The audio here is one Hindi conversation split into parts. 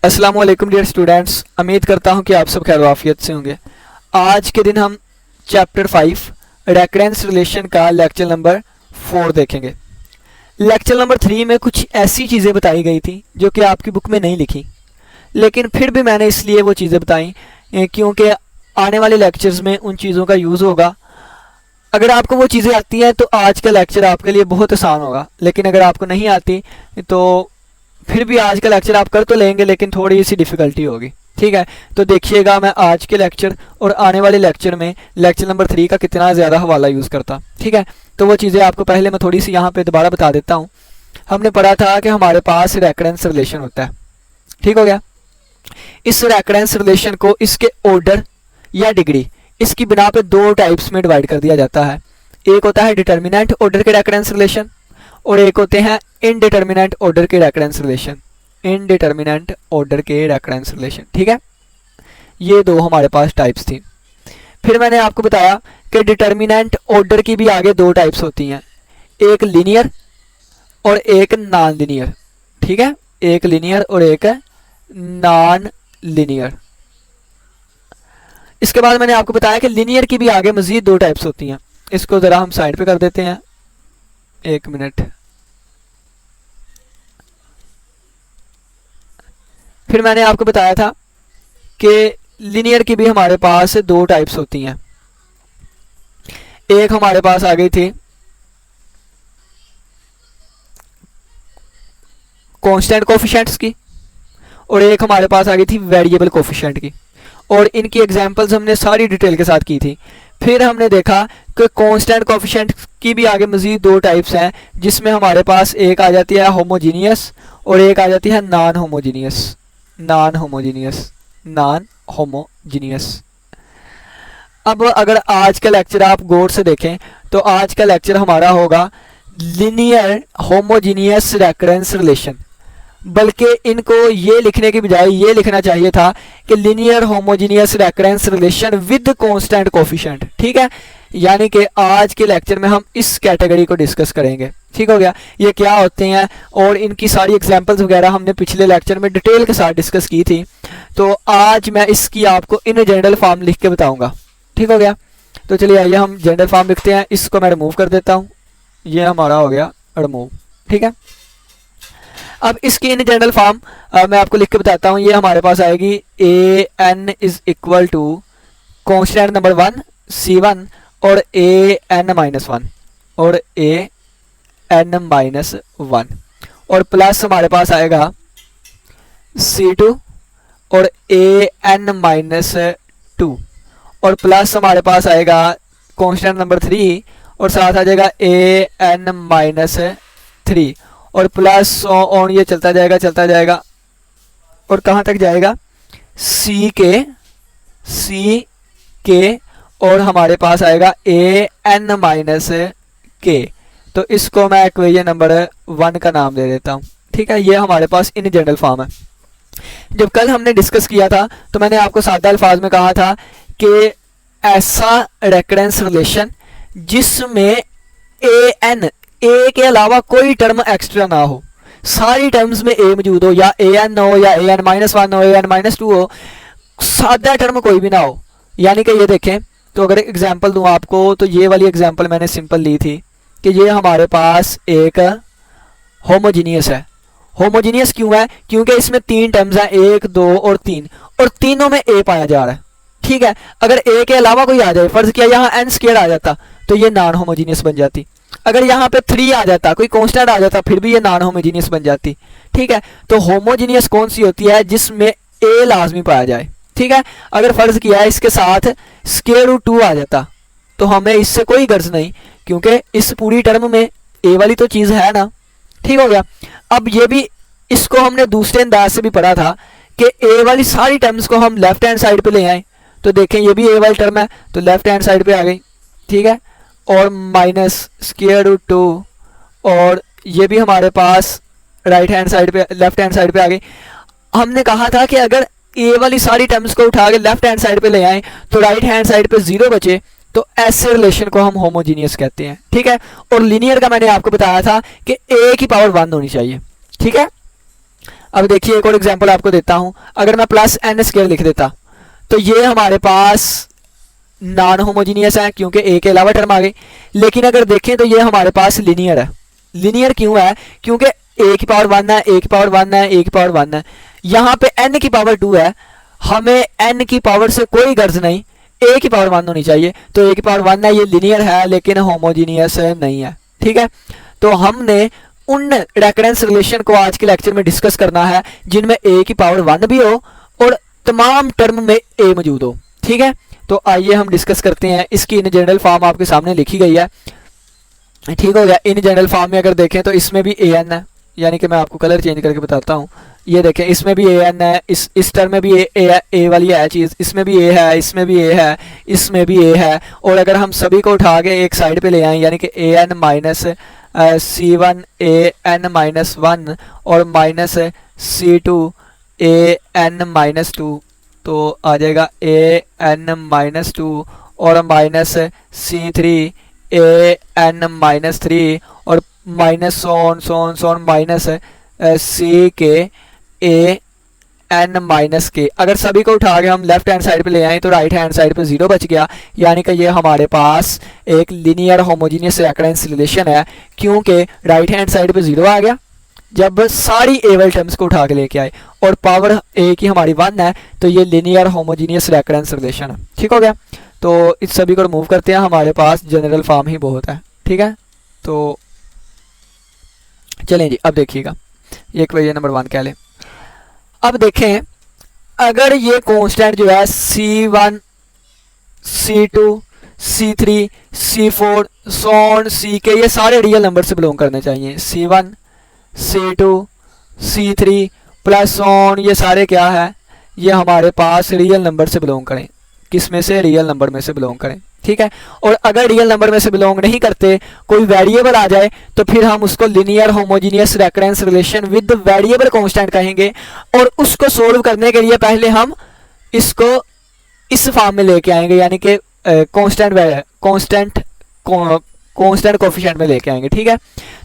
अस्सलाम वालेकुम डियर स्टूडेंट्स, उम्मीद करता हूं कि आप सब खैर आफियत से होंगे। आज के दिन हम चैप्टर 5 रेकरेंस रिलेशन का लेक्चर नंबर 4 देखेंगे। लेक्चर नंबर 3 में कुछ ऐसी चीज़ें बताई गई थी जो कि आपकी बुक में नहीं लिखी, लेकिन फिर भी मैंने इसलिए वो चीज़ें बताई क्योंकि आने वाले लेक्चर्स में उन चीज़ों का यूज़ होगा। अगर आपको वो चीज़ें आती हैं तो आज का लेक्चर आपके लिए बहुत आसान होगा, लेकिन अगर आपको नहीं आती तो फिर भी आज का लेक्चर आप कर तो लेंगे लेकिन थोड़ी सी डिफ़िकल्टी होगी। ठीक है, तो देखिएगा मैं आज के लेक्चर और आने वाले लेक्चर में लेक्चर नंबर 3 का कितना ज़्यादा हवाला यूज़ करता। ठीक है, तो वो चीज़ें आपको पहले मैं थोड़ी सी यहाँ पे दोबारा बता देता हूँ। हमने पढ़ा था कि हमारे पास रेकरेंस रिलेशन होता है। ठीक हो गया। इस रेकरेंस रिलेशन को इसके ऑर्डर या डिग्री, इसकी बिना पे दो टाइप्स में डिवाइड कर दिया जाता है। एक होता है डिटर्मिनेंट ऑर्डर के रेकरेंस रिलेशन और एक होते हैं इनडिटर्मिनेंट ऑर्डर के रेकरेंस रिलेशन। इनडिटर्मिनेंट ऑर्डर के रेकरेंस रिलेशन, ठीक है, ये दो हमारे पास टाइप्स थी। फिर मैंने आपको बताया कि डिटर्मिनेंट ऑर्डर की भी आगे दो टाइप्स होती हैं, एक लीनियर और एक नॉन लीनियर। ठीक है, एक लीनियर और एक नॉन लीनियर। इसके बाद मैंने आपको बताया कि लीनियर की भी आगे मजीद दो टाइप्स होती हैं। इसको ज़रा हम साइड पे कर देते हैं, एक मिनट। फिर मैंने आपको बताया था कि लीनियर की भी हमारे पास दो टाइप्स होती हैं। एक हमारे पास आ गई थी कांस्टेंट कोफिशिएंट्स की और एक हमारे पास आ गई थी वेरिएबल कोफिशिएंट की, और इनकी एग्जांपल्स हमने सारी डिटेल के साथ की थी। फिर हमने देखा कि कांस्टेंट कोफिशिएंट की भी आगे मजीद दो टाइप्स हैं, जिसमें हमारे पास एक आ जाती है होमोजीनियस और एक आ जाती है non homogeneous. Non homogeneous, non homogeneous. अब अगर आज का लेक्चर आप गौर से देखें तो आज का लेक्चर हमारा होगा लीनियर होमोजीनियस रेकरेंस रिलेशन, बल्कि इनको ये लिखने की बजाय ये लिखना चाहिए था कि linear homogeneous recurrence relation with constant coefficient. ठीक है, यानी कि आज के लेक्चर में हम इस कैटेगरी को डिस्कस करेंगे। ठीक हो गया, ये क्या होते हैं और इनकी सारी एग्जांपल्स वगैरह हमने पिछले लेक्चर में डिटेल के साथ डिस्कस की थी, तो आज मैं इसकी आपको इन जनरल फॉर्म लिख के बताऊंगा। ठीक हो गया, तो चलिए आइए हम जनरल फॉर्म लिखते हैं। इसको मैं रिमूव कर देता हूँ, ये हमारा हो गया रिमूव। ठीक है, अब इसकी इन जनरल फॉर्म मैं आपको लिख के बताता हूँ। ये हमारे पास आएगी A N is equal to constant number 1 C1 और ए एन माइनस 1 और ए एन माइनस 1 और प्लस हमारे पास आएगा C2 और ए एन माइनस 2 और प्लस हमारे पास आएगा कॉन्स्टेंट नंबर 3 और साथ आ जाएगा ए एन माइनस 3 और प्लस ऑन ये चलता जाएगा और कहाँ तक जाएगा सी के और हमारे पास आएगा ए एन माइनस के। तो इसको मैं इक्वेशन नंबर 1 का नाम दे देता हूँ। ठीक है, ये हमारे पास इन जनरल फॉर्म है। जब कल हमने डिस्कस किया था तो मैंने आपको सादा अल्फाज में कहा था कि ऐसा रेकरेंस रिलेशन जिसमें ए एन, ए के अलावा कोई टर्म एक्स्ट्रा ना हो, सारी टर्म्स में ए मौजूद हो, या ए एन हो या ए एन माइनस 1 हो, ए एन माइनस 2 हो, सादा टर्म कोई भी ना हो। यानी कि ये देखें, तो अगर एग्जांपल दूं आपको तो ये वाली एग्जांपल मैंने सिंपल ली थी कि ये हमारे पास एक होमोजीनियस है। होमोजीनियस क्यों है? क्योंकि इसमें 3 टर्म्स हैं, 1 2 और 3, और तीनों में ए पाया जा रहा है। ठीक है, अगर ए के अलावा कोई आ जाए, फर्ज किया यहाँ एन स्क्वायर आ जाता तो ये नॉन होमोजीनियस बन जाती। अगर यहाँ पे 3 आ जाता, कोई कांस्टेंट आ जाता, फिर भी ये नॉन होमोजीनियस बन जाती। ठीक है, तो होमोजीनियस कौन सी होती है? जिसमें ए लाजमी पाया जाए। ठीक है, अगर फर्ज किया है इसके साथ स्क्वायर रूट 2 आ जाता तो हमें इससे कोई गर्ज नहीं, क्योंकि इस पूरी टर्म में ए वाली तो चीज़ है ना। ठीक हो गया। अब ये भी, इसको हमने दूसरे अंदाज से भी पढ़ा था कि ए वाली सारी टर्म्स को हम लेफ्ट हैंड साइड पे ले आए, तो देखें ये भी ए वाली टर्म है तो लेफ्ट हैंड साइड पे आ गई। ठीक है, और माइनस स्क्वायर रूट 2 और ये भी हमारे पास राइट हैंड साइड पे, लेफ्ट हैंड साइड पे आ गई। हमने कहा था कि अगर ए वाली सारी टर्म्स को उठा के लेफ्ट हैंड साइड पे ले आए तो राइट हैंड साइड पे 0 बचे, तो ऐसे रिलेशन को हम होमोजीनियस कहते हैं। ठीक है, और लीनियर का मैंने आपको बताया था कि ए की पावर 1 होनी चाहिए। ठीक है, अब देखिए एक और एग्जांपल आपको देता हूं, अगर मैं प्लस एन स्क्वायर लिख देता तो ये हमारे पास नॉन होमोजीनियस है क्योंकि ए के अलावा टर्म आ गई। लेकिन अगर देखें तो ये हमारे पास लीनियर है। लीनियर क्यों है? क्योंकि ए की पावर 1 है, ए की पावर 1 है, ए की पावर 1 है, यहाँ पे एन की पावर 2 है, हमें एन की पावर से कोई गर्ज नहीं, ए की पावर 1 होनी चाहिए, तो ए की पावर 1 है, ये लीनियर है लेकिन होमोजीनियस नहीं है। ठीक है, तो हमने उन रेकरेंस रिलेशन को आज के लेक्चर में डिस्कस करना है जिनमें ए की पावर 1 भी हो और तमाम टर्म में ए मौजूद हो। ठीक है, तो आइए हम डिस्कस करते हैं। इसकी इन जनरल फॉर्म आपके सामने लिखी गई है। ठीक हो गया। इन जनरल फॉर्म में अगर देखें तो इसमें भी ए एन है, यानी कि मैं आपको कलर चेंज करके बताता हूँ। ये देखें इसमें भी ए एन है, इस टर्म में भी ए वाली है चीज़, इसमें भी ए है, इसमें भी ए है, इसमें भी ए है। और अगर हम सभी को उठा के एक साइड पे ले आए यानी कि A N minus C1 A N minus 1 और minus C2 A N minus 2, तो आ जाएगा ए एन माइनस 2 और माइनस C3 ए एन माइनस 3 और माइनस सोन माइनस सी के ए एन माइनस के। अगर सभी को उठा के हम लेफ्ट हैंड साइड पे ले आए तो राइट हैंड साइड पे 0 बच गया, यानी कि ये हमारे पास एक लीनियर होमोजीनियस रेकरेंस रिलेशन है क्योंकि राइट हैंड साइड पे 0 आ गया जब सारी एवल टर्म्स को उठा के लेके आए और पावर ए की हमारी 1 है, तो ये लीनियर होमोजीनियस रेकरेंस रिलेशन है। ठीक हो गया, तो इस सभी को रिमूव करते हैं, हमारे पास जनरल फॉर्म ही बहुत है। ठीक है, तो चलें जी, अब देखिएगा ये इक्वेशन नंबर 1 कह लें। अब देखें अगर ये कांस्टेंट जो है C1 C2 C3 C4 सोन C के, ये सारे रियल नंबर से बिलोंग करने चाहिए। C1 C2 C3 plus so on, ये सारे क्या है, ये हमारे पास रियल नंबर से बिलोंग करें। किस में से? रियल नंबर में से बिलोंग करें। ठीक है, और अगर रियल नंबर में से बिलोंग नहीं करते, कोई वेरिएबल आ जाए, तो फिर हम उसको linear homogeneous recurrence relation with variable constant कहेंगे। और उसको सोल्व करने के लिए पहले हम इसको इस फॉर्म में लेके आएंगे, यानी कि कांस्टेंट कोफिशिएंट में लेके आएंगे। ठीक है,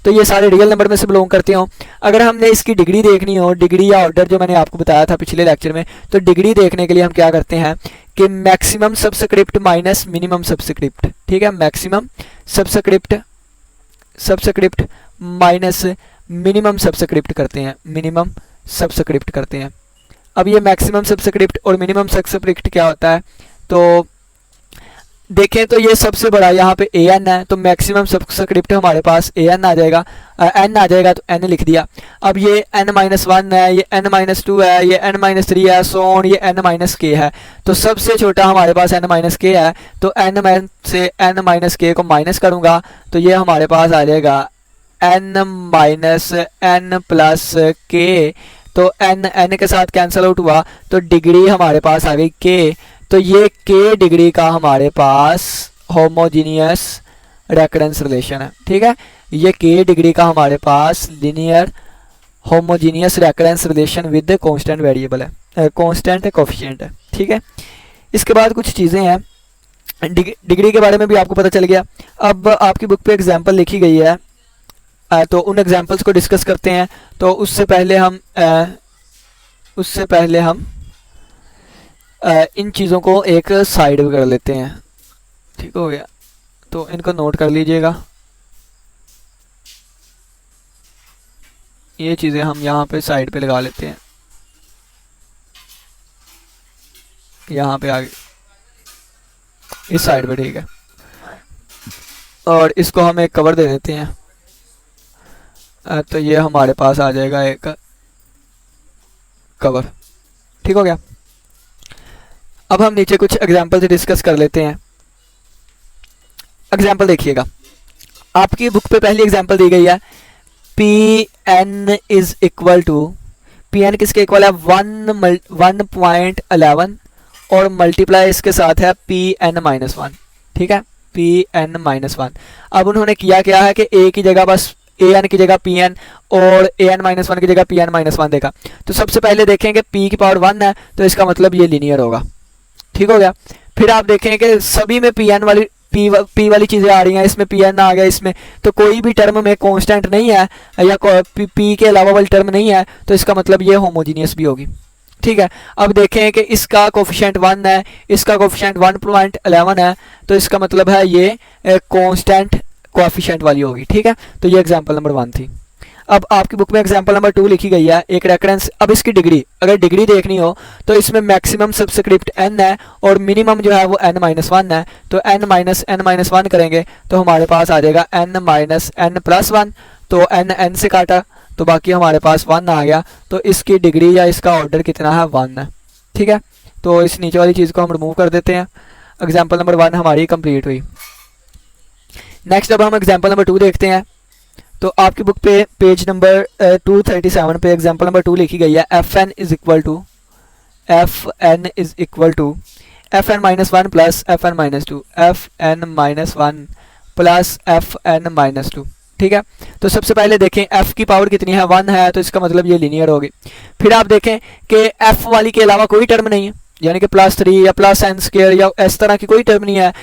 तो ये सारे रियल नंबर में से बिलोंग करते हो। अगर हमने इसकी डिग्री देखनी हो, डिग्री या ऑर्डर जो मैंने आपको बताया था पिछले लेक्चर में, तो डिग्री देखने के लिए हम क्या करते हैं कि maximum subscript minus minimum subscript. ठीक है, maximum subscript minus minimum subscript करते हैं, मिनिमम सबस्क्रिप्ट करते हैं। अब ये मैक्सिमम सबस्क्रिप्ट और मिनिमम सबस्क्रिप्ट क्या होता है, तो देखें तो ये सबसे बड़ा यहाँ पे ए एन है, तो मैक्सिमम सबस्क्रिप्ट हमारे पास ए एन आ जाएगा, एन आ जाएगा, तो एन लिख दिया। अब ये एन माइनस 1 है, ये एन माइनस 2 है, ये एन माइनस 3 है, सोन ये एन माइनस के है। तो सबसे छोटा हमारे पास एन माइनस के है, तो एन से एन माइनस के को माइनस करूँगा तो ये हमारे पास आ जाएगा एन माइनस एन प्लस के। तो एन के साथ कैंसिल आउट हुआ, तो डिग्री हमारे पास आ गई के। तो ये के डिग्री का हमारे पास होमोजीनियस रेकरेंस रिलेशन है। ठीक है, ये के डिग्री का हमारे पास linear homogeneous recurrence relation with constant variable है, कांस्टेंट कोफिशिएंट है। ठीक है, इसके बाद कुछ चीज़ें हैं, डिग्री के बारे में भी आपको पता चल गया। अब आपकी बुक पे एग्जांपल लिखी गई है, तो उन एग्जांपल्स को डिस्कस करते हैं। तो उससे पहले हम इन चीज़ों को एक साइड में कर लेते हैं। ठीक हो गया, तो इनको नोट कर लीजिएगा। ये चीज़ें हम यहाँ पे साइड पे लगा लेते हैं, यहाँ पे आगे इस साइड पे। ठीक है, और इसको हम एक कवर दे देते हैं, तो ये हमारे पास आ जाएगा एक कवर। ठीक हो गया, अब हम नीचे कुछ एग्जाम्पल से डिस्कस कर लेते हैं। एग्जाम्पल देखिएगा, आपकी बुक पे पहली एग्जाम्पल दी गई है, P N is equal to, P N किसके इक्वल है 1.11 और मल्टीप्लाई इसके साथ है पी एन माइनस 1। ठीक है, पी एन माइनस 1। अब उन्होंने किया क्या है कि ए की जगह बस ए एन की जगह पी एन और ए एन माइनस 1 की जगह पी एन माइनस 1 देखा। तो सबसे पहले देखेंगे पी की पावर 1 है, तो इसका मतलब ये लीनियर होगा। ठीक हो गया, फिर आप देखें कि सभी में पी पी वाली चीज़ें आ रही हैं, इसमें पी एन आ गया इसमें, तो कोई भी टर्म में कांस्टेंट नहीं है या पी के अलावा वाली टर्म नहीं है, तो इसका मतलब ये होमोजीनियस भी होगी। ठीक है, अब देखें कि इसका कोफिशिएंट 1 है, इसका कोफिशिएंट 1.11 है, तो इसका मतलब है ये कांस्टेंट कोफिशिएंट वाली होगी। ठीक है, तो ये एग्जांपल नंबर 1 थी। अब आपकी बुक में एग्जांपल नंबर 2 लिखी गई है, एक रेफरेंस। अब इसकी डिग्री, अगर डिग्री देखनी हो तो इसमें मैक्सिमम सबस्क्रिप्ट n है और मिनिमम जो है वो n-1 है, तो n-1 करेंगे तो हमारे पास आ जाएगा n-n+1, तो n से काटा तो बाकी हमारे पास 1 आ गया, तो इसकी डिग्री या इसका ऑर्डर कितना है, 1 है। ठीक है, तो इस नीचे वाली चीज़ को हम रिमूव कर देते हैं। एग्जाम्पल नंबर 1 हमारी कंप्लीट हुई। नेक्स्ट अब हम एग्जाम्पल नंबर 2 देखते हैं। तो आपकी बुक पे पेज नंबर 237 पे एग्जाम्पल नंबर 2 लिखी गई है, fn is equal to fn-1 plus fn-2 fn-1 plus fn-2। ठीक है, तो सबसे पहले देखें f की पावर कितनी है, 1 है, तो इसका मतलब ये लीनियर होगी। फिर आप देखें कि f वाली के अलावा कोई टर्म नहीं है, यानी कि +3 या +n² या इस तरह की कोई टर्म नहीं है,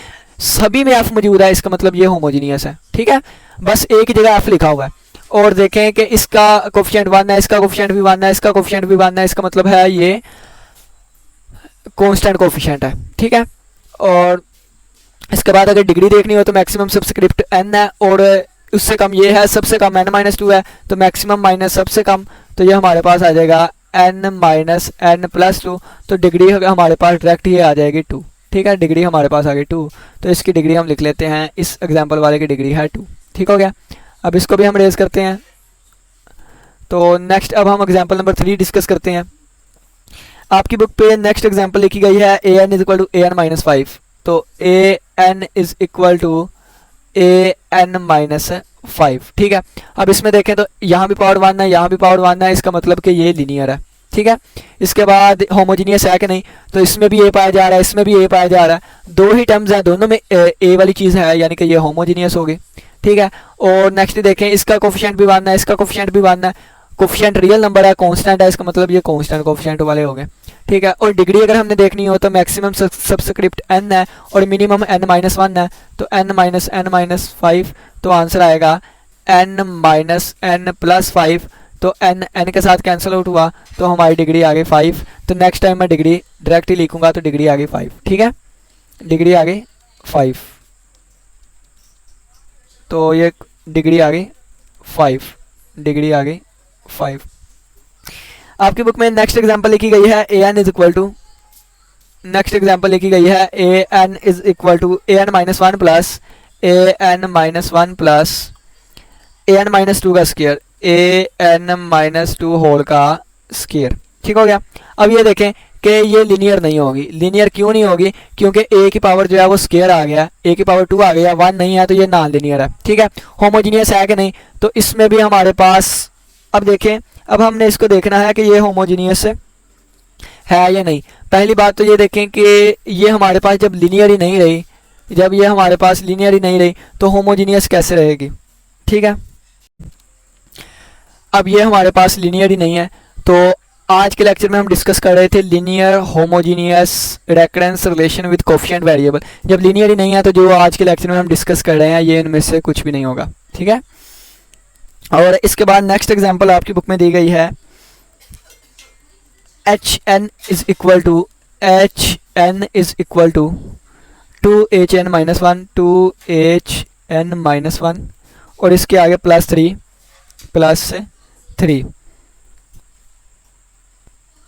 सभी में f मौजूद है, इसका मतलब ये होमोजीनियस है। ठीक है, बस एक जगह f लिखा हुआ है। और देखें कि इसका कोफिशिएंट 1 है, इसका कोफिशिएंट भी 1 है, इसका कोफिशिएंट भी 1 है, इसका मतलब है ये कांस्टेंट कोफिशिएंट है। ठीक है, और इसके बाद अगर डिग्री देखनी हो तो मैक्सिमम सबस्क्रिप्ट n है और उससे कम ये है, सबसे कम n-2 है, तो मैक्सिमम माइनस सबसे कम, तो ये हमारे पास आ जाएगा n-n+2, तो डिग्री हमारे पास डायरेक्ट ये आ जाएगी 2। ठीक है, डिग्री हमारे पास आ गई 2, तो इसकी डिग्री हम लिख लेते हैं, इस एग्जांपल वाले की डिग्री है 2। ठीक हो गया, अब इसको भी हम रेज करते हैं। तो नेक्स्ट अब हम एग्जांपल नंबर 3 डिस्कस करते हैं। आपकी बुक पे नेक्स्ट एग्जांपल लिखी गई है an is equal to an-5, तो an is equal to an-5। ठीक है, अब इसमें देखें तो यहाँ भी पावर 1 है, यहाँ भी पावर 1 है, इसका मतलब कि ये लीनियर है। ठीक है, इसके बाद होमोजीनियस है कि नहीं, तो इसमें भी ए पाया जा रहा है, इसमें भी ए पाया जा रहा है, दो ही टर्म्स हैं, दोनों में ए वाली चीज़ है, यानी कि ये होमोजीनियस होगी। ठीक है, और नेक्स्ट देखें, इसका कोफिशिएंट भी 1 है, इसका कोफिशिएंट भी 1 है, कोफिशिएंट रियल नंबर है, कांस्टेंट है, इसका मतलब ये कांस्टेंट कोफिशिएंट वाले हो गए। ठीक है, और डिग्री अगर हमने देखनी हो तो मैक्सिमम सबस्क्रिप्ट n है और मिनिमम n-1 है, तो n-n+5, तो आंसर आएगा n-n+5, तो n के साथ कैंसिल आउट हुआ, तो हमारी डिग्री आ गई 5। तो नेक्स्ट टाइम मैं डिग्री डायरेक्ट ही लिखूंगा, तो डिग्री आ गई 5। ठीक है, डिग्री आ गई 5, तो ये डिग्री आ गई 5, डिग्री आ गई 5। आपकी बुक में नेक्स्ट एग्जांपल लिखी गई है an is equal to, next example लिखी गई है an is equal to an-1 plus an-1 plus an-2 का स्क्वायर an-2 होल का स्क्वायर। ठीक हो गया, अब ये देखें कि ये लीनियर नहीं होगी। लीनियर क्यों नहीं होगी, क्योंकि a की पावर जो है वो स्क्वायर आ गया, a की पावर 2 आ गया, 1 नहीं है, तो ये नॉन लीनियर है। ठीक है, होमोजीनियस है कि नहीं, तो इसमें भी हमारे पास, अब देखें, अब हमने इसको देखना है कि ये होमोजीनियस है या नहीं। पहली बात तो ये देखें कि ये हमारे पास जब लीनियर ही नहीं रही, जब ये हमारे पास लीनियर ही नहीं रही तो होमोजीनियस कैसे रहेगी। ठीक है, अब ये हमारे पास लीनियर ही नहीं है, तो आज के लेक्चर में हम डिस्कस कर रहे थे linear homogeneous recurrence relation with coefficient variable. जब लीनियर ही नहीं है तो जो आज के लेक्चर में हम डिस्कस कर रहे हैं ये इनमें से कुछ भी नहीं होगा। ठीक है, और इसके बाद नेक्स्ट एग्जांपल आपकी बुक में दी गई है hn is equal to 2hn-1 2hn-1 और इसके आगे +3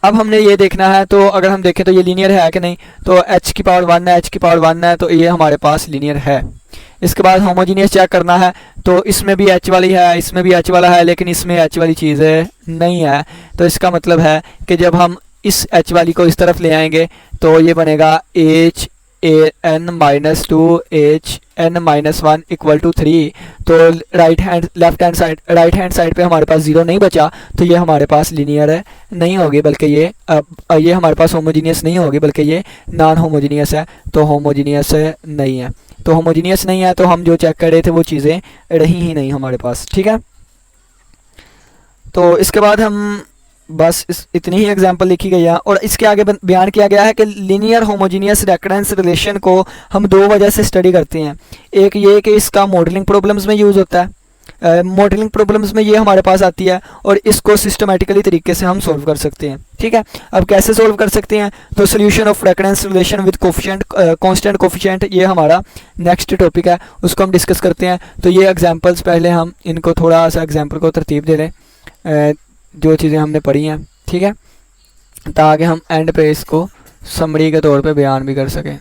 अब हमने ये देखना है, तो अगर हम देखें तो ये लीनियर है कि नहीं, तो h की पावर 1 है, h की पावर 1 है, तो ये हमारे पास लीनियर है। इसके बाद होमोजीनियस चेक करना है, तो इसमें भी h वाली है, इसमें भी h वाला है, लेकिन इसमें h वाली चीज़ें नहीं है, तो इसका मतलब है कि जब हम इस h वाली को इस तरफ ले आएंगे तो ये बनेगा hn-2 hn-1 इक्वल टू 3, तो राइट हैंड साइड पे हमारे पास 0 नहीं बचा, तो ये हमारे पास लीनियर है नहीं होगी, बल्कि ये हमारे पास होमोजीनियस नहीं होगी, बल्कि ये नॉन होमोजीनियस है, तो होमोजीनियस नहीं है। तो होमोजीनियस नहीं है, तो हम जो चेक कर रहे थे वो चीज़ें रही ही नहीं हमारे पास। ठीक है, तो इसके बाद हम बस इतनी ही एग्जांपल लिखी गई है और इसके आगे बयान किया गया है कि लीनियर होमोजीनियस रेकरेंस रिलेशन को हम दो वजह से स्टडी करते हैं। एक ये कि इसका मॉडलिंग प्रॉब्लम्स में यूज़ होता है, मॉडलिंग प्रॉब्लम्स में ये हमारे पास आती है और इसको सिस्टमेटिकली तरीके से हम सॉल्व कर सकते हैं। ठीक है, अब कैसे सॉल्व कर सकते हैं, तो solution of recurrence relation with coefficient constant coefficient, ये हमारा नेक्स्ट टॉपिक है, उसको हम डिस्कस करते हैं। तो ये एग्जांपल्स पहले हम इनको थोड़ा सा एग्जांपल को तरतीब दे दें, जो चीज़ें हमने पढ़ी हैं, ठीक है, ताकि हम एंड पे इसको समरी के तौर पे बयान भी कर सकें।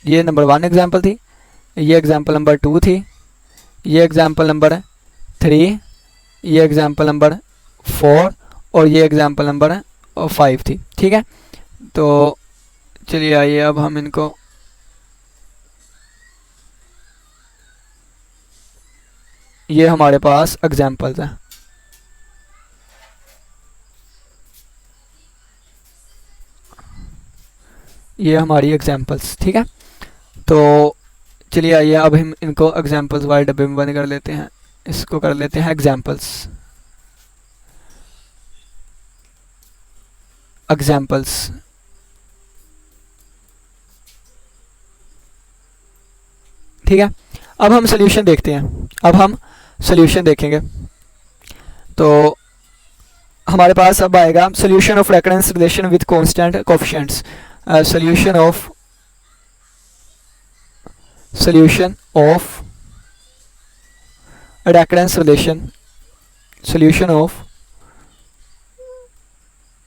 ये नंबर 1 एग्जांपल थी, ये एग्जांपल नंबर 2 थी, ये एग्जांपल नंबर 3, ये एग्जांपल नंबर 4 और ये एग्जांपल नंबर 5 थी। ठीक है, तो चलिए आइए अब हम इनको ये हमारे पास एग्जांपल्स हैं। ये हमारी एग्जांपल्स, ठीक है, तो चलिए आइए अब हम इनको एग्जांपल्स वाले डब्बे में बंद कर लेते हैं, इसको कर लेते हैं एग्जांपल्स। ठीक है, अब हम सॉल्यूशन देखते हैं, अब हम सॉल्यूशन देखेंगे। तो हमारे पास अब आएगा solution of recurrence relation with constant coefficients, solution of recurrence relation, solution of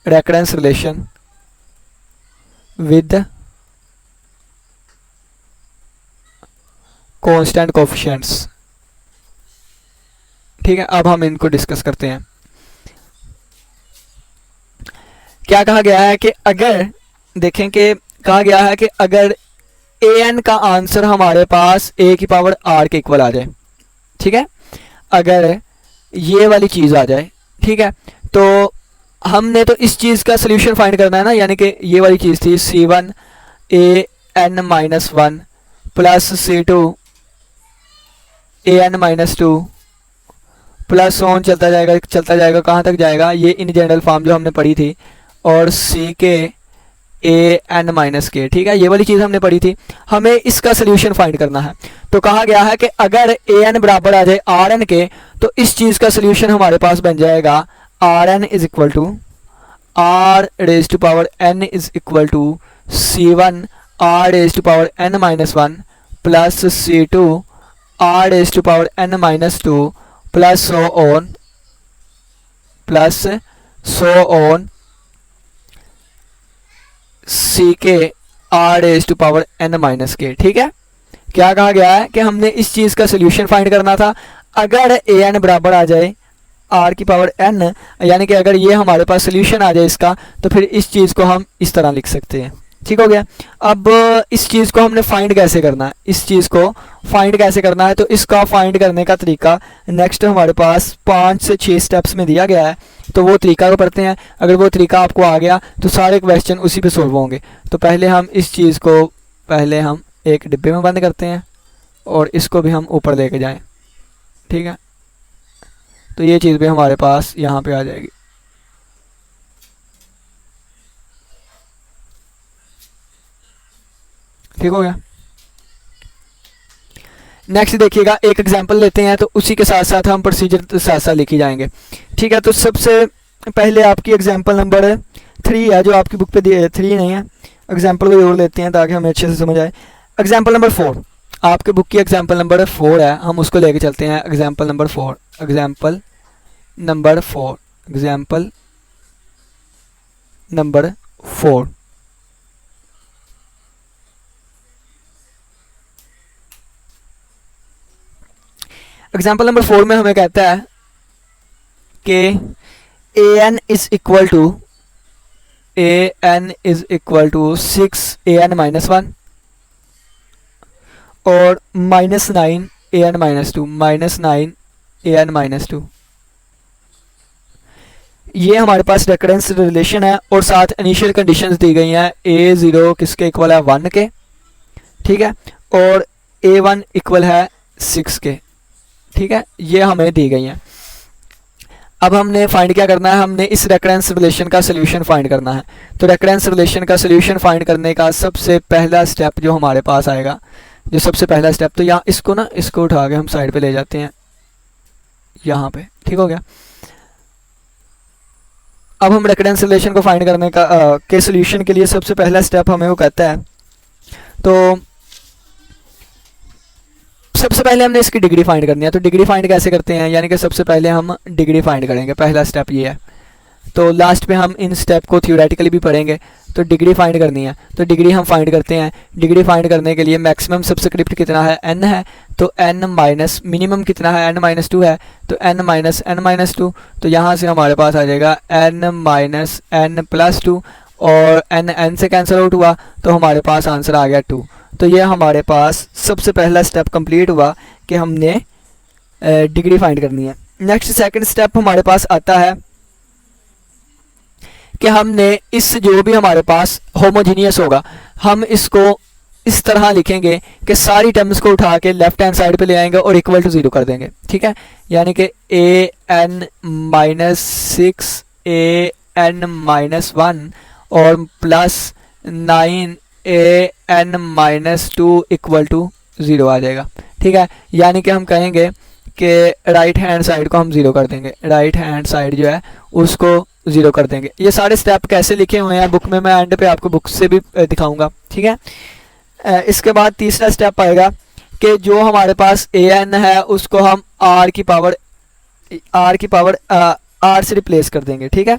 recurrence relation with constant coefficients। ठीक है, अब हम इनको डिस्कस करते हैं। क्या कहा गया है कि अगर देखें कि कहा गया है कि अगर ए एन का आंसर हमारे पास ए की पावर आर के इक्वल आ जाए, ठीक है, अगर ये वाली चीज़ आ जाए, ठीक है, तो हमने तो इस चीज़ का सोल्यूशन फाइंड करना है ना, यानी कि ये वाली चीज़ थी C1 A N minus 1 plus C2 A N minus 2 plus on चलता जाएगा कहाँ तक जाएगा, ये इन जनरल फॉर्म जो हमने पढ़ी थी, और सी के ए एन माइनस के। ठीक है, ये वाली चीज़ हमने पढ़ी थी, हमें इसका सोल्यूशन फाइंड करना है। तो कहा गया है कि अगर ए एन बराबर आ जाए आर एन के, तो इस चीज़ का सोल्यूशन हमारे पास बन जाएगा R N is equal to R raise to power N is equal to C1 R raise to power N minus 1 plus C2 R raise to power N minus 2 plus so on C K R raise to power N minus K. ठीक है, क्या कहा गया है कि हमने इस चीज़ का सोल्यूशन फाइंड करना था अगर ए एन बराबर आ जाए आर की पावर एन, यानी कि अगर ये हमारे पास सोल्यूशन आ जाए इसका, तो फिर इस चीज़ को हम इस तरह लिख सकते हैं। ठीक हो गया, अब इस चीज़ को हमने फाइंड कैसे करना है, इस चीज़ को फाइंड कैसे करना है, तो इसका फाइंड करने का तरीका नेक्स्ट हमारे पास 5 से 6 स्टेप्स में दिया गया है, तो वो तरीका को पढ़ते हैं। अगर वो तरीका आपको आ गया तो सारे क्वेश्चन उसी पे सोल्व होंगे। तो पहले हम इस चीज़ को पहले हम एक डिब्बे में बंद करते हैं और इसको भी हम ऊपर लेके जाएं। ठीक है, तो ये चीज़ भी हमारे पास यहाँ पे आ जाएगी। ठीक हो गया, नेक्स्ट देखिएगा, एक एग्जांपल लेते हैं, तो उसी के साथ साथ हम प्रोसीजर साथ साथ लिखी जाएंगे। ठीक है, तो सबसे पहले आपकी एग्जांपल नंबर 3 है, जो आपकी बुक पे 3 नहीं है, एग्जांपल कोई और लेते हैं ताकि हमें अच्छे से समझ आए। एग्जांपल नंबर 4 आपके बुक की एग्जांपल नंबर 4 है, हम उसको लेके चलते हैं। Example number 4 example number 4 example number 4। Example number 4 में हमें कहता है कि A N is equal to 6 A N minus 1 और -9 A N minus 2 -9 A N minus 2। ये हमारे पास रेकरेंस रिलेशन है और साथ इनिशियल कंडीशंस दी गई हैं। A0 किसके इक्वल है 1 के, ठीक है, और A1 इक्वल है 6 के। ठीक है, ये हमें दी गई हैं। अब हमने फाइंड क्या करना है, हमने इस रेकरेंस रिलेशन का सोल्यूशन फाइंड करना है। तो रेकरेंस रिलेशन का सोल्यूशन फाइंड करने का सबसे पहला स्टेप जो हमारे पास आएगा, जो सबसे पहला स्टेप, तो यहाँ इसको ना, इसको उठा के हम साइड पे ले जाते हैं यहाँ पे, ठीक हो गया। अब हम रेकरेंस रिलेशन को फाइंड करने का के सोल्यूशन के लिए सबसे पहला स्टेप हमें वो कहता है, तो सबसे पहले हमने इसकी डिग्री फाइंड करनी है। तो डिग्री फाइंड कैसे करते हैं, यानी कि सबसे पहले हम डिग्री फाइंड करेंगे, पहला स्टेप ये है। तो लास्ट पे हम इन स्टेप को थ्योरेटिकली भी पढ़ेंगे। तो डिग्री फाइंड करनी है, तो डिग्री हम फाइंड करते हैं। डिग्री फाइंड करने के लिए मैक्सिमम सबस्क्रिप्ट कितना है, n है, तो n माइनस मिनिमम कितना है, n माइनस 2 है, तो n माइनस n माइनस 2। तो यहाँ से हमारे पास आ जाएगा n माइनस n प्लस 2, और n से कैंसिल आउट हुआ तो हमारे पास आंसर आ गया 2। तो ये हमारे पास सबसे पहला स्टेप कंप्लीट हुआ कि हमने डिग्री फाइंड करनी है। नेक्स्ट सेकंड स्टेप हमारे पास आता है कि हमने इस जो भी हमारे पास होमोजीनियस होगा, हम इसको इस तरह लिखेंगे कि सारी टर्म्स को उठा के लेफ्ट हैंड साइड पे ले आएंगे और इक्वल टू 0 कर देंगे, ठीक है। यानी कि an माइनस 6 an माइनस 1 और plus 9 an minus 2 equal to 0 आ जाएगा, ठीक है। यानी कि हम कहेंगे कि राइट हैंड साइड को हम 0 कर देंगे, राइट हैंड साइड जो है उसको 0 कर देंगे। ये सारे स्टेप कैसे लिखे हुए हैं बुक में, मैं एंड पे आपको बुक से भी दिखाऊंगा, ठीक है। इसके बाद तीसरा स्टेप आएगा कि जो हमारे पास an है उसको हम r की पावर r से रिप्लेस कर देंगे, ठीक है।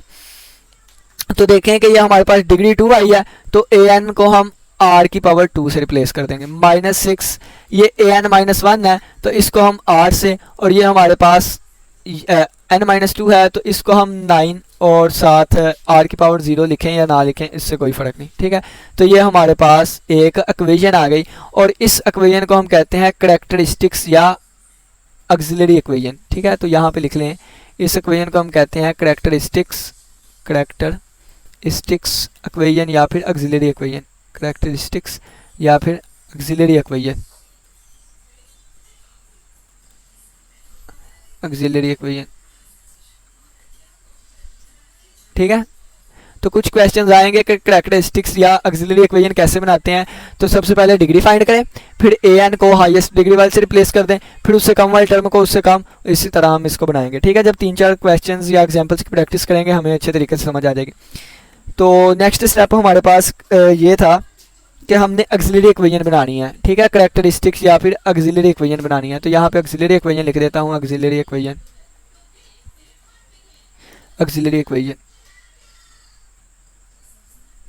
तो देखें कि ये हमारे पास डिग्री 2 आई है, तो an को हम r की पावर 2 से रिप्लेस कर देंगे। माइनस 6, ये an माइनस 1 है तो इसको हम r से, और ये हमारे पास n माइनस 2 है तो इसको हम 9 और साथ r की पावर 0 लिखें या ना लिखें इससे कोई फ़र्क नहीं, ठीक है। तो ये हमारे पास एक इक्वेशन आ गई, और इस इक्वेशन को हम कहते हैं करैक्टरिस्टिक्स या ऑक्सिलरी इक्वेशन, ठीक है। तो यहाँ पे लिख लें, इस इक्वेशन को हम कहते हैं करैक्टरिस्टिक्स इक्वेशन या फिर ऑक्सिलरी इक्वेशन, करैक्टरिस्टिक्स या फिर ऑक्सिलरी इक्वेशन, ठीक है। तो कुछ क्वेश्चंस आएंगे कि करैक्टरिस्टिक्स या ऑक्सिलरी इक्वेशन कैसे बनाते हैं। तो सबसे पहले डिग्री फाइंड करें, फिर an को हाईएस्ट डिग्री वाले से रिप्लेस कर दें, फिर उससे कम वाले टर्म को उससे कम, इसी तरह हम इसको बनाएंगे, ठीक है। जब 3-4 क्वेश्चंस या एग्जांपल्स की प्रैक्टिस करेंगे हमें अच्छे तरीके से समझ आ जाएगी। तो नेक्स्ट स्टेप हमारे पास ये था कि हमने ऑक्सिलरी इक्वेशन बनानी है, ठीक है, करैक्टरिस्टिक्स या फिर ऑक्सिलरी इक्वेशन बनानी है। तो यहाँ पे ऑक्सिलरी इक्वेशन लिख देता हूँ, ऑक्सिलरी इक्वेशन,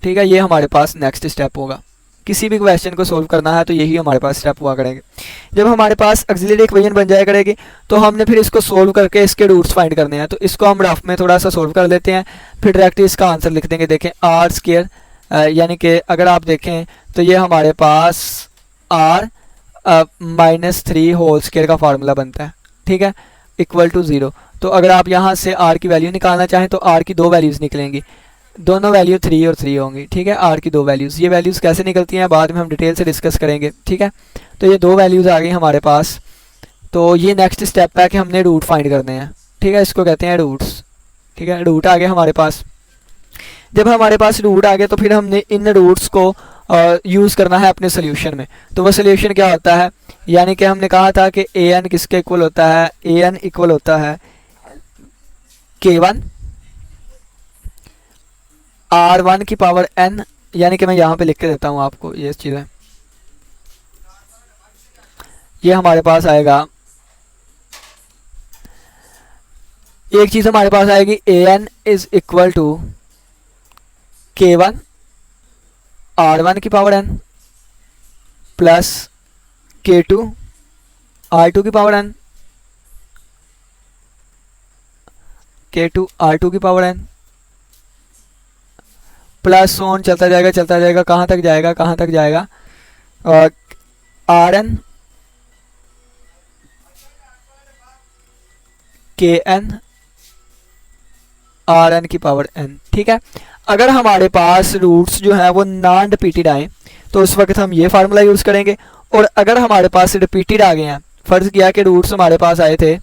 ठीक है। ये हमारे पास नेक्स्ट स्टेप होगा, किसी भी क्वेश्चन को सोल्व करना है तो यही हमारे पास स्टेप हुआ करेंगे। जब हमारे पास ऑक्सिलरी इक्वेशन बन जाया करेगी तो हमने फिर इसको सोल्व करके इसके रूट्स फाइंड करने हैं। तो इसको हम रफ में थोड़ा सा सोल्व कर लेते हैं, फिर डायरेक्ट इसका आंसर लिख देंगे। देखें आर स्क्वायर, यानी कि अगर आप देखें तो ये हमारे पास r माइनस 3 होल स्क्वायर का फार्मूला बनता है, ठीक है, इक्वल टू 0। तो अगर आप यहाँ से r की वैल्यू निकालना चाहें तो r की 2 वैल्यूज़ निकलेंगी, दोनों वैल्यू 3 और 3 होंगी, ठीक है। r की 2 वैल्यूज़, ये वैल्यूज़ कैसे निकलती हैं बाद में हम डिटेल से डिस्कस करेंगे, ठीक है। तो ये 2 वैल्यूज़ आ गई हमारे पास। तो ये नेक्स्ट स्टेप है कि हमने रूट फाइंड करने हैं, ठीक है, इसको कहते हैं रूट्स, ठीक है। रूट आ गए हमारे पास। जब हमारे पास रूट आ गए तो फिर हमने इन रूट्स को यूज़ करना है अपने सोल्यूशन में। तो वह सोल्यूशन क्या होता है, यानी कि हमने कहा था कि an किसके इक्वल होता है, an इक्वल होता है k1 r1 की पावर n, यानी कि मैं यहाँ पे लिख के देता हूँ आपको ये चीज़ें। ये हमारे पास आएगा, एक चीज़ हमारे पास आएगी an is equal to k1 r1 की power n plus k2 r2 की पावर n, k2 r2 की पावर n प्लस ऑन चलता जाएगा, कहाँ तक जाएगा, और rn kn rn की पावर n, ठीक है। अगर हमारे पास रूट्स जो है वो नॉन रिपीटेड आए तो उस वक्त हम ये फार्मूला यूज़ करेंगे, और अगर हमारे पास रिपीटेड आ गए हैं, फ़र्ज़ किया कि रूट्स हमारे पास आए थे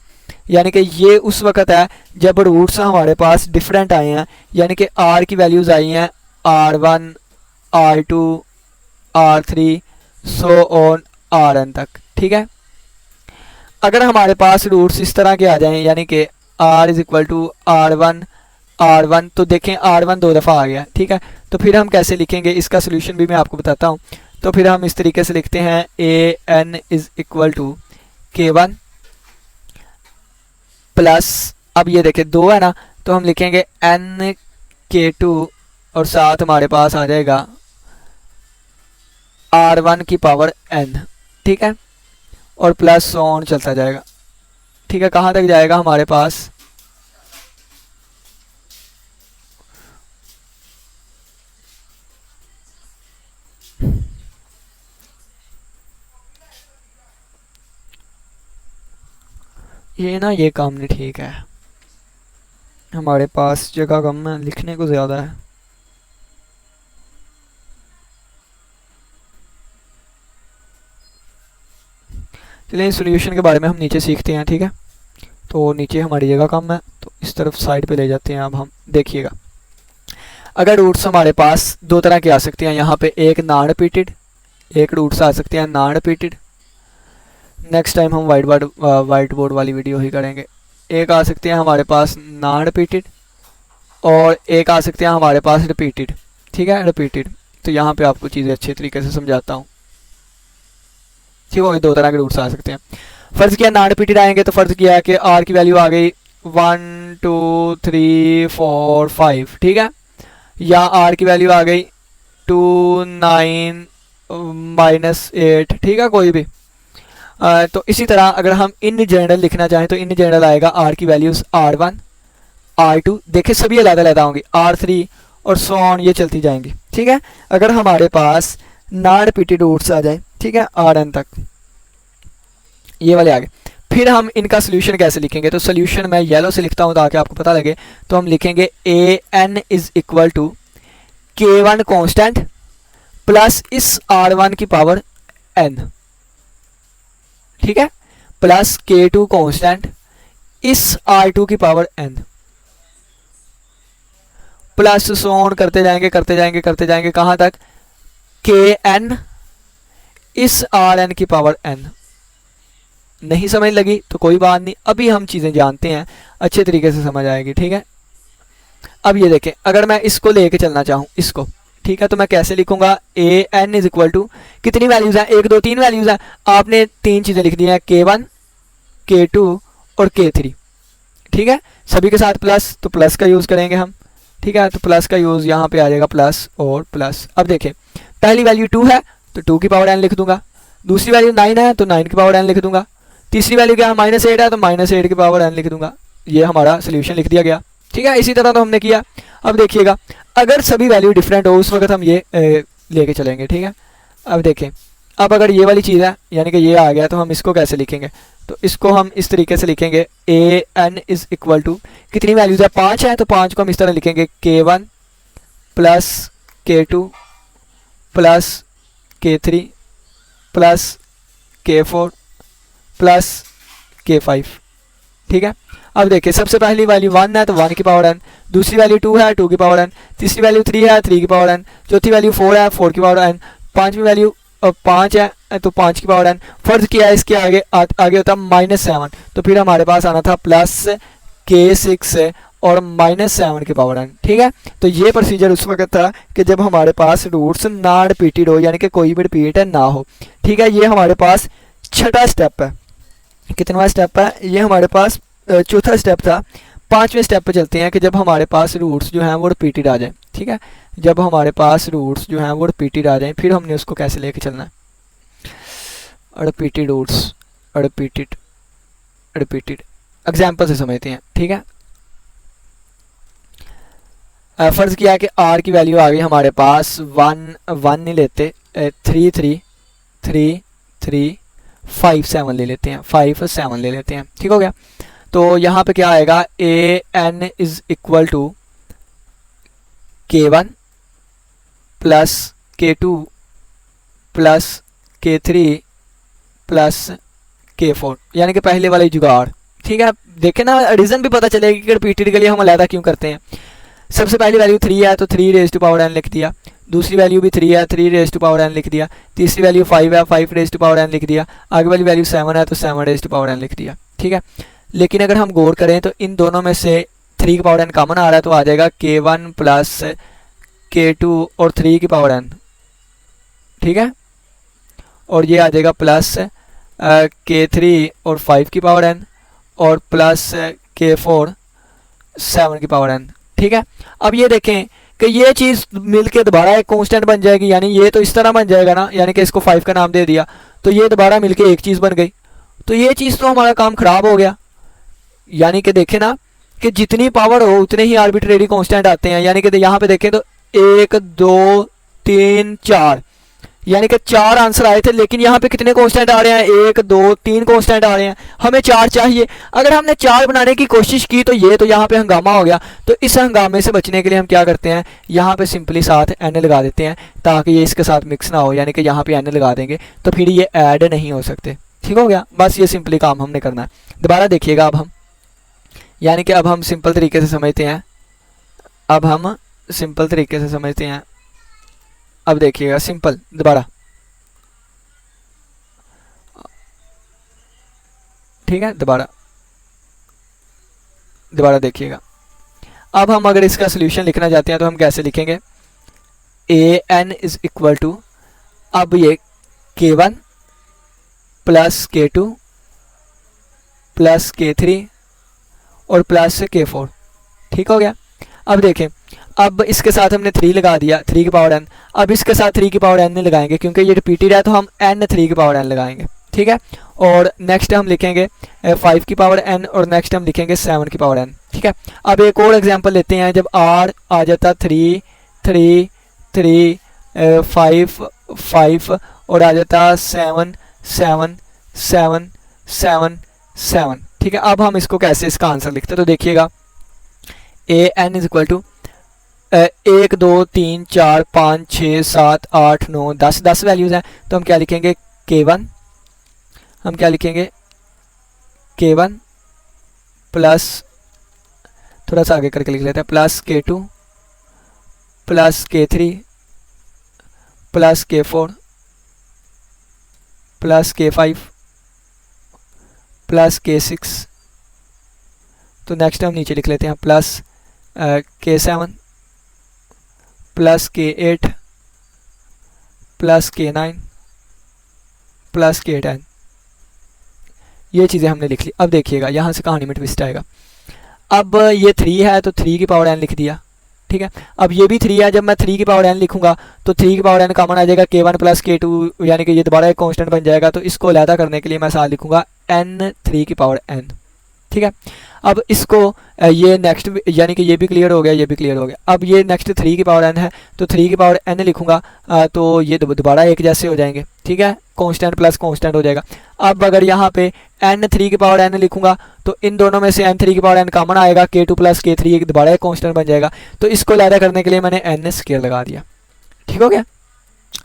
यानी कि ये उस वक्त है जब रूट्स हमारे पास डिफरेंट आए हैं, यानी कि आर की वैल्यूज़ आई हैं R1, R2, R3 so on Rn तक। ठीक है, अगर हमारे पास रूट्स इस तरह के आ जाएं, यानी कि r is equal to R1, तो देखें R1 दो दफ़ा आ गया। ठीक है, तो फिर हम कैसे लिखेंगे, इसका सोल्यूशन भी मैं आपको बताता हूँ। तो फिर हम इस तरीके से लिखते हैं an is equal to K1 plus, अब ये देखें दो है ना, तो हम लिखेंगे n K2 और साथ हमारे पास आ जाएगा R1 की पावर n। ठीक है, और प्लस ऑन चलता जाएगा। ठीक है, कहाँ तक जाएगा हमारे पास, ये ना ये काम नहीं ठीक है, हमारे पास जगह कम है, लिखने को ज़्यादा है। चलिए सॉल्यूशन के बारे में हम नीचे सीखते हैं। ठीक है, तो नीचे हमारी जगह कम है, तो इस तरफ साइड पे ले जाते हैं। अब हम देखिएगा, अगर रूट्स हमारे पास दो तरह के आ सकते हैं, यहाँ पे एक नॉन रिपीटेड, एक रूट्स आ सकते हैं नॉन रिपीटेड। नेक्स्ट टाइम हम वाइट बोर्ड वाली वीडियो ही करेंगे। एक आ सकते हैं हमारे पास नॉन रिपीटेड और एक आ सकते हैं हमारे पास रिपीटेड। ठीक है, रिपीटेड। तो यहाँ पे आपको चीज़ें अच्छे तरीके से समझाता हूँ। ठीक है, दो तरह के रूट्स आ सकते हैं। फर्ज किया नॉन रिपीटेड आएंगे, तो फर्ज किया है कि आर की वैल्यू आ गई 1 2 3 4 5। ठीक है, या आर की वैल्यू आ गई 2 9 -8। ठीक है, कोई भी तो इसी तरह अगर हम इन जनरल लिखना चाहें तो इन जनरल आएगा आर की वैल्यूज R1 R2, देखे सभी अलग अलग होंगी, R3 और सो ऑन, ये चलती जाएंगी। ठीक है, अगर हमारे पास नॉन रिपीटेड रूट्स आ जाए, ठीक है, Rn तक, ये वाले आ गए, फिर हम इनका सोल्यूशन कैसे लिखेंगे, तो सोल्यूशन मैं येलो से लिखता हूँ ताकि आपको पता लगे। तो हम लिखेंगे an is equal to K1 constant plus इस R1 की पावर n। ठीक है, प्लस K2 कॉन्स्टेंट इस R2 की power n, plus so on करते जाएंगे करते जाएंगे करते जाएंगे, कहां तक, Kn इस Rn की पावर n। नहीं समझ लगी तो कोई बात नहीं, अभी हम चीजें जानते हैं, अच्छे तरीके से समझ आएगी। ठीक है, अब ये देखें, अगर मैं इसको लेके चलना चाहूं इसको, ठीक है, तो मैं कैसे लिखूंगा, an इज इक्वल टू, कितनी वैल्यूज हैं, 1 2 3 वैल्यूज हैं, आपने तीन चीजें लिख दी हैं, K1 K2 और K3। ठीक है, सभी के साथ प्लस, तो प्लस का यूज करेंगे हम। ठीक है, तो प्लस का यूज यहाँ पे आ जाएगा, प्लस और प्लस। अब देखें, पहली वैल्यू 2 है तो 2 की पावर n लिख दूंगा, दूसरी वैल्यू 9 है तो 9 की पावर n लिख दूंगा, तीसरी वैल्यू क्या है, -8 है तो -8 की पावर n लिख दूंगा। ये हमारा सोल्यूशन लिख दिया गया। ठीक है, इसी तरह तो हमने किया। अब देखिएगा, अगर सभी वैल्यू डिफरेंट हो उस वक्त हम ये लेके चलेंगे। ठीक है, अब देखें, अब अगर ये वाली चीज़ है यानी कि ये आ गया, तो हम इसको कैसे लिखेंगे, तो इसको हम इस तरीके से लिखेंगे an इज इक्वल टू, कितनी वैल्यूज है, 5 है, तो 5 को हम इस तरह लिखेंगे K1 plus K2 plus K3 plus K4 plus K5। ठीक है, अब देखिए, सबसे पहली वैल्यू 1 है तो 1 की पावर n, दूसरी वैल्यू 2 है 2 की पावर n, तीसरी वैल्यू 3 है 3 की पावर n, चौथी वैल्यू 4 है 4 की पावर n, पांचवी वैल्यू 5 है तो 5 की पावर n। फर्ज किया है इसके आगे आगे होता -7, तो फिर हमारे पास आना था प्लस K6 और -7 की पावर n। ठीक है, तो ये प्रोसीजर उस वक्त था कि जब हमारे पास रूट्स ना रिपीटेड हो, यानी कि कोई भी रिपीट ना हो। ठीक है, ये हमारे पास छठा स्टेप है। कितनवा स्टेप है, ये हमारे पास चौथा स्टेप था। पांचवें स्टेप पे चलते हैं कि जब हमारे पास रूट्स जो हैं वो रिपीटेड आ जाए। ठीक है, जब हमारे पास रूट्स जो हैं वो रिपीटेड आ जाएं, फिर हमने उसको कैसे लेके चलना है, repeated roots, repeated repeated example से समझते हैं। ठीक है, फर्ज किया कि r की वैल्यू आ गई हमारे पास 1 नहीं लेते, 3 3 3 3 5 7 ले लेते हैं, 5 7 ले लेते हैं। ठीक हो गया, तो यहाँ पे क्या आएगा, an is equal to K1 plus K2 plus K3 plus K4, यानी कि पहले वाले जुगाड़। ठीक है, देखें ना, रीज़न भी पता चलेगा कि रिपीटेड के लिए हम अलहदा क्यों करते हैं। सबसे पहली वैल्यू 3 है तो 3 रेज़ टू पावर n लिख दिया, दूसरी वैल्यू भी 3 है 3 रेज़ टू पावर n लिख दिया, तीसरी वैल्यू 5 है 5 रेज़ टू पावर n लिख दिया, आगे वाली वैल्यू 7 है तो 7 रेज़ टू पावर n लिख दिया। ठीक है, लेकिन अगर हम गौर करें तो इन दोनों में से 3 की पावर n कॉमन आ रहा है तो आ जाएगा k1 प्लस k2 और 3 की पावर n। ठीक है, और ये आ जाएगा प्लस k3 और 5 की पावर n और प्लस k4 7 की पावर n। ठीक है, अब ये देखें कि ये चीज़ मिलके दोबारा एक कांस्टेंट बन जाएगी, यानी ये तो इस तरह बन जाएगा ना, यानी कि इसको 5 का नाम दे दिया तो ये दोबारा मिलके एक चीज़ बन गई, तो ये चीज़ तो हमारा काम ख़राब हो गया। यानी कि देखें ना कि जितनी पावर हो उतने ही आर्बिट्रेरी कांस्टेंट आते हैं, यानी कि यहाँ पे देखें तो 1 2 3 4, यानी कि 4 आंसर आए थे, लेकिन यहाँ पे कितने कांस्टेंट आ रहे हैं, 1 2 3 कांस्टेंट आ रहे हैं, हमें 4 चाहिए। अगर हमने 4 बनाने की कोशिश की तो ये तो यहाँ पे हंगामा हो गया, तो इस हंगामे से बचने के लिए हम क्या करते हैं, यहाँ पे सिंपली साथ n लगा देते हैं ताकि ये इसके साथ मिक्स ना हो, यानी कि यहाँ पे n लगा देंगे तो फिर ये ऐड नहीं हो सकते। ठीक हो गया, बस ये सिंपली काम हमने करना है। दोबारा देखिएगा अब हम, यानी कि अब हम सिंपल तरीके से समझते हैं, अब हम सिंपल तरीके से समझते हैं। अब देखिएगा सिंपल, दोबारा, ठीक है, दोबारा देखिएगा। अब हम अगर इसका सोल्यूशन लिखना चाहते हैं तो हम कैसे लिखेंगे, an इज इक्वल टू, अब ये k1 plus k2 plus k3 और प्लस k4। ठीक हो गया, अब देखें, अब इसके साथ हमने 3 लगा दिया 3 की पावर n, अब इसके साथ 3 की पावर n नहीं लगाएंगे क्योंकि ये रिपीटेड है तो हम n 3 की पावर n लगाएंगे। ठीक है, और नेक्स्ट हम लिखेंगे 5 की पावर n और नेक्स्ट हम लिखेंगे 7 की पावर n। ठीक है, अब एक और एग्जांपल लेते हैं, जब r आ जाता 3 3 3 5 5 और आ जाता 7 7 7 7 7। ठीक है, अब हम इसको कैसे इसका आंसर लिखते हैं तो देखिएगा, an is equal to 1 2 3 4 5 6 7 8 9 10 10 values हैं, तो हम क्या लिखेंगे k1, हम क्या लिखेंगे k1 प्लस, थोड़ा सा आगे करके लिख लेते हैं, plus k2 plus k3 plus k4 plus k5 plus k6, तो नेक्स्ट हम नीचे लिख लेते हैं plus k7 plus k8 plus k9 plus k10। ये चीज़ें हमने लिख ली। अब देखिएगा यहाँ से कहानी में ट्विस्ट आएगा। अब ये 3 है तो 3 की पावर n लिख दिया। ठीक है, अब ये भी 3 है, जब मैं 3 की पावर n लिखूंगा तो 3 की पावर n कॉमन आ जाएगा k1 प्लस k2, यानी कि ये दोबारा एक कांस्टेंट बन जाएगा, तो इसको अलहदा करने के लिए मैं साथ लिखूंगा n 3 की पावर n। ठीक है, अब इसको ये नेक्स्ट, यानी कि ये भी क्लियर हो गया, ये भी क्लियर हो गया। अब ये नेक्स्ट 3 की पावर n है तो 3 की पावर n लिखूंगा तो ये दोबारा एक जैसे हो जाएंगे। ठीक है, कांस्टेंट प्लस कांस्टेंट हो जाएगा। अब अगर यहाँ पे n 3 की पावर n लिखूंगा तो इन दोनों में से n 3 की पावर n कॉमन आएगा, k2 प्लस k3 दोबारा एक कांस्टेंट बन जाएगा, तो इसको अलहदा करने के लिए मैंने n स्क्वायर लगा दिया। ठीक हो गया,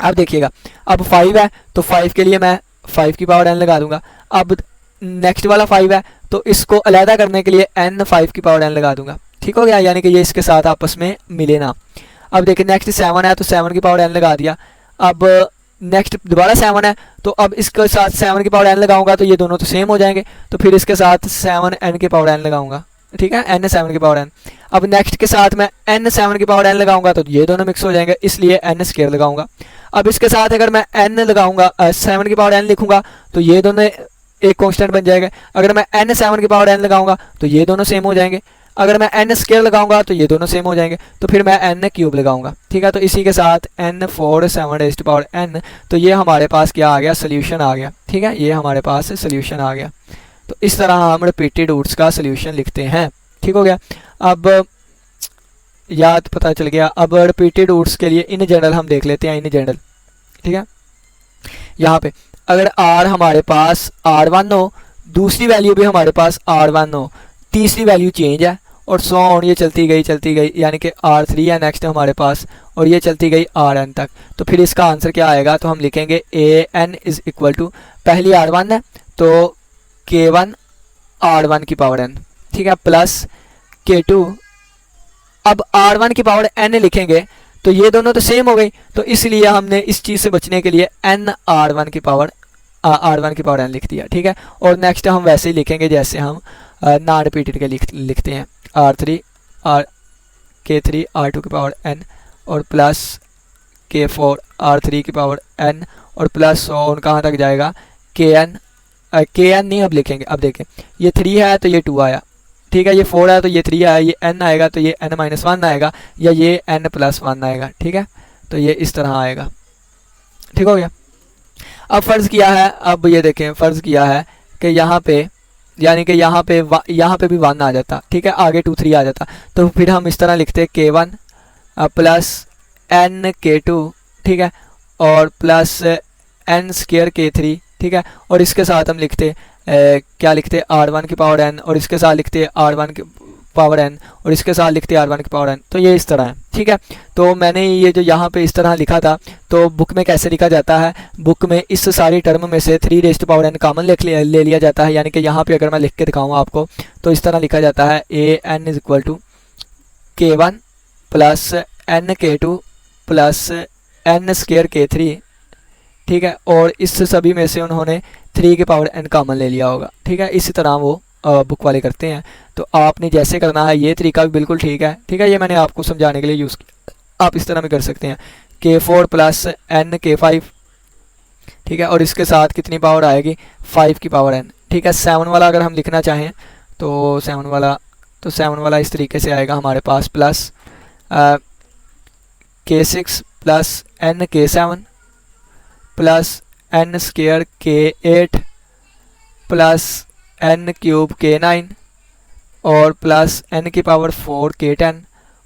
अब देखिएगा, अब 5 है तो 5 के लिए मैं 5 की पावर n लगा दूंगा। अब नेक्स्ट वाला 5 है तो इसको अलहदा करने के लिए n 5 की पावर n लगा दूंगा। ठीक हो गया, यानी कि ये इसके साथ आपस में मिले ना। अब देखिए नेक्स्ट 7 है तो 7 की पावर n लगा दिया। अब नेक्स्ट दोबारा 7 है तो अब इसके साथ 7 की पावर n लगाऊंगा तो ये दोनों तो सेम हो जाएंगे, तो फिर इसके साथ 7 n की पावर n लगाऊंगा। ठीक है, n 7 की पावर n। अब नेक्स्ट के साथ मैं n 7 की पावर n लगाऊंगा तो ये दोनों मिक्स हो जाएंगे, इसलिए n स्क्वायर लगाऊंगा। अब इसके साथ अगर मैं n लगाऊंगा 7 की पावर n लिखूंगा तो ये दोनों एक कांस्टेंट बन जाएगा। अगर मैं n 7 की पावर n लगाऊंगा तो ये दोनों सेम हो जाएंगे। अगर मैं n स्क्वायर लगाऊंगा तो ये दोनों सेम हो जाएंगे, तो फिर मैं n क्यूब लगाऊंगा। ठीक है, तो इसी के साथ n 4 7 raise to power n, तो ये हमारे पास क्या आ गया, सोल्यूशन आ गया। ठीक है, ये हमारे पास सोल्यूशन आ गया। तो इस तरह हम रिपीटेड रूट्स का सोल्यूशन लिखते हैं। ठीक हो गया, अब याद पता चल गया। अब रिपीटेड रूट्स के लिए इन जनरल हम देख लेते हैं, इन जनरल। ठीक है, यहाँ पे अगर r हमारे पास r1 हो, दूसरी वैल्यू भी हमारे पास r1 हो, तीसरी वैल्यू चेंज है और सो ऑन, ये चलती गई, यानी कि r3 है नेक्स्ट हमारे पास और ये चलती गई rn तक, तो फिर इसका आंसर क्या आएगा, तो हम लिखेंगे an इज इक्वल टू, पहली r1 है तो k1 R1 की पावर n, ठीक है, प्लस K2। अब R1 की पावर n लिखेंगे तो ये दोनों तो सेम हो गई, तो इसलिए हमने इस चीज़ से बचने के लिए n R1 की पावर n लिख दिया, ठीक है। और नेक्स्ट हम वैसे ही लिखेंगे जैसे हम नॉन रिपीटेड के लिखते हैं, R3 K3 R2 की पावर n और प्लस K4 R3 की पावर n और प्लस ऑन कहाँ तक जाएगा Kn नहीं अब लिखेंगे। अब देखें ये 3 है तो ये 2 आया, ठीक है, ये 4 है तो ये 3 आया, ये n आएगा तो ये n-1 आएगा, या ये n+1 आएगा, ठीक है। तो ये इस तरह आएगा, ठीक हो गया। अब फ़र्ज़ किया है, अब ये देखें फ़र्ज़ किया है कि यहाँ पे यानी कि यहाँ पे भी 1 आ जाता, ठीक है, आगे 2 3 आ जाता, तो फिर हम इस तरह लिखते K1 प्लस n K2, ठीक है, और प्लस n² K3, ठीक है, और इसके साथ हम लिखते क्या लिखते R1 की पावर n और इसके साथ लिखते R1 की पावर n और इसके साथ लिखते R1 की पावर n। तो ये इस तरह है, ठीक है। तो मैंने ये जो यहाँ पे इस तरह लिखा था, तो बुक में कैसे लिखा जाता है, बुक में इस सारी टर्म में से 3n कॉमन ले लिया जाता है, यानी कि यहाँ पे अगर मैं लिख के दिखाऊँ आपको तो इस तरह लिखा जाता है an = K1 plus n K2 plus n² K3, ठीक है, और इस सभी में से उन्होंने 3 की पावर n कॉमन ले लिया होगा, ठीक है। इसी तरह वो बुक वाले करते हैं, तो आपने जैसे करना है ये तरीका भी बिल्कुल ठीक है, ठीक है, ये मैंने आपको समझाने के लिए यूज़ किया। आप इस तरह भी कर सकते हैं K4 प्लस n K5, ठीक है, और इसके साथ कितनी पावर आएगी 5 की पावर n, ठीक है। 7 वाला अगर हम लिखना चाहें तो 7 वाला इस तरीके से आएगा हमारे पास, plus K6 plus n K7 plus n² K8 plus n³ K9 और प्लस n की पावर 4 K10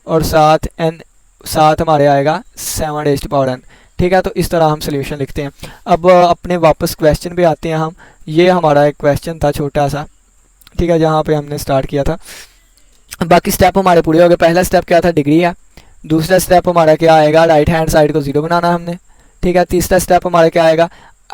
और साथ हमारे आएगा 7 n, ठीक है। तो इस तरह हम सोल्यूशन लिखते हैं। अब अपने वापस क्वेश्चन पे आते हैं हम। ये हमारा एक क्वेश्चन था छोटा सा, ठीक है, जहाँ पे हमने स्टार्ट किया था। बाकी स्टेप हमारे पूरे हो गए। पहला स्टेप क्या था, डिग्री है। दूसरा स्टेप हमारा क्या आएगा, राइट हैंड साइड को 0 बनाना हमने, ठीक है। तीसरा स्टेप हमारा क्या आएगा,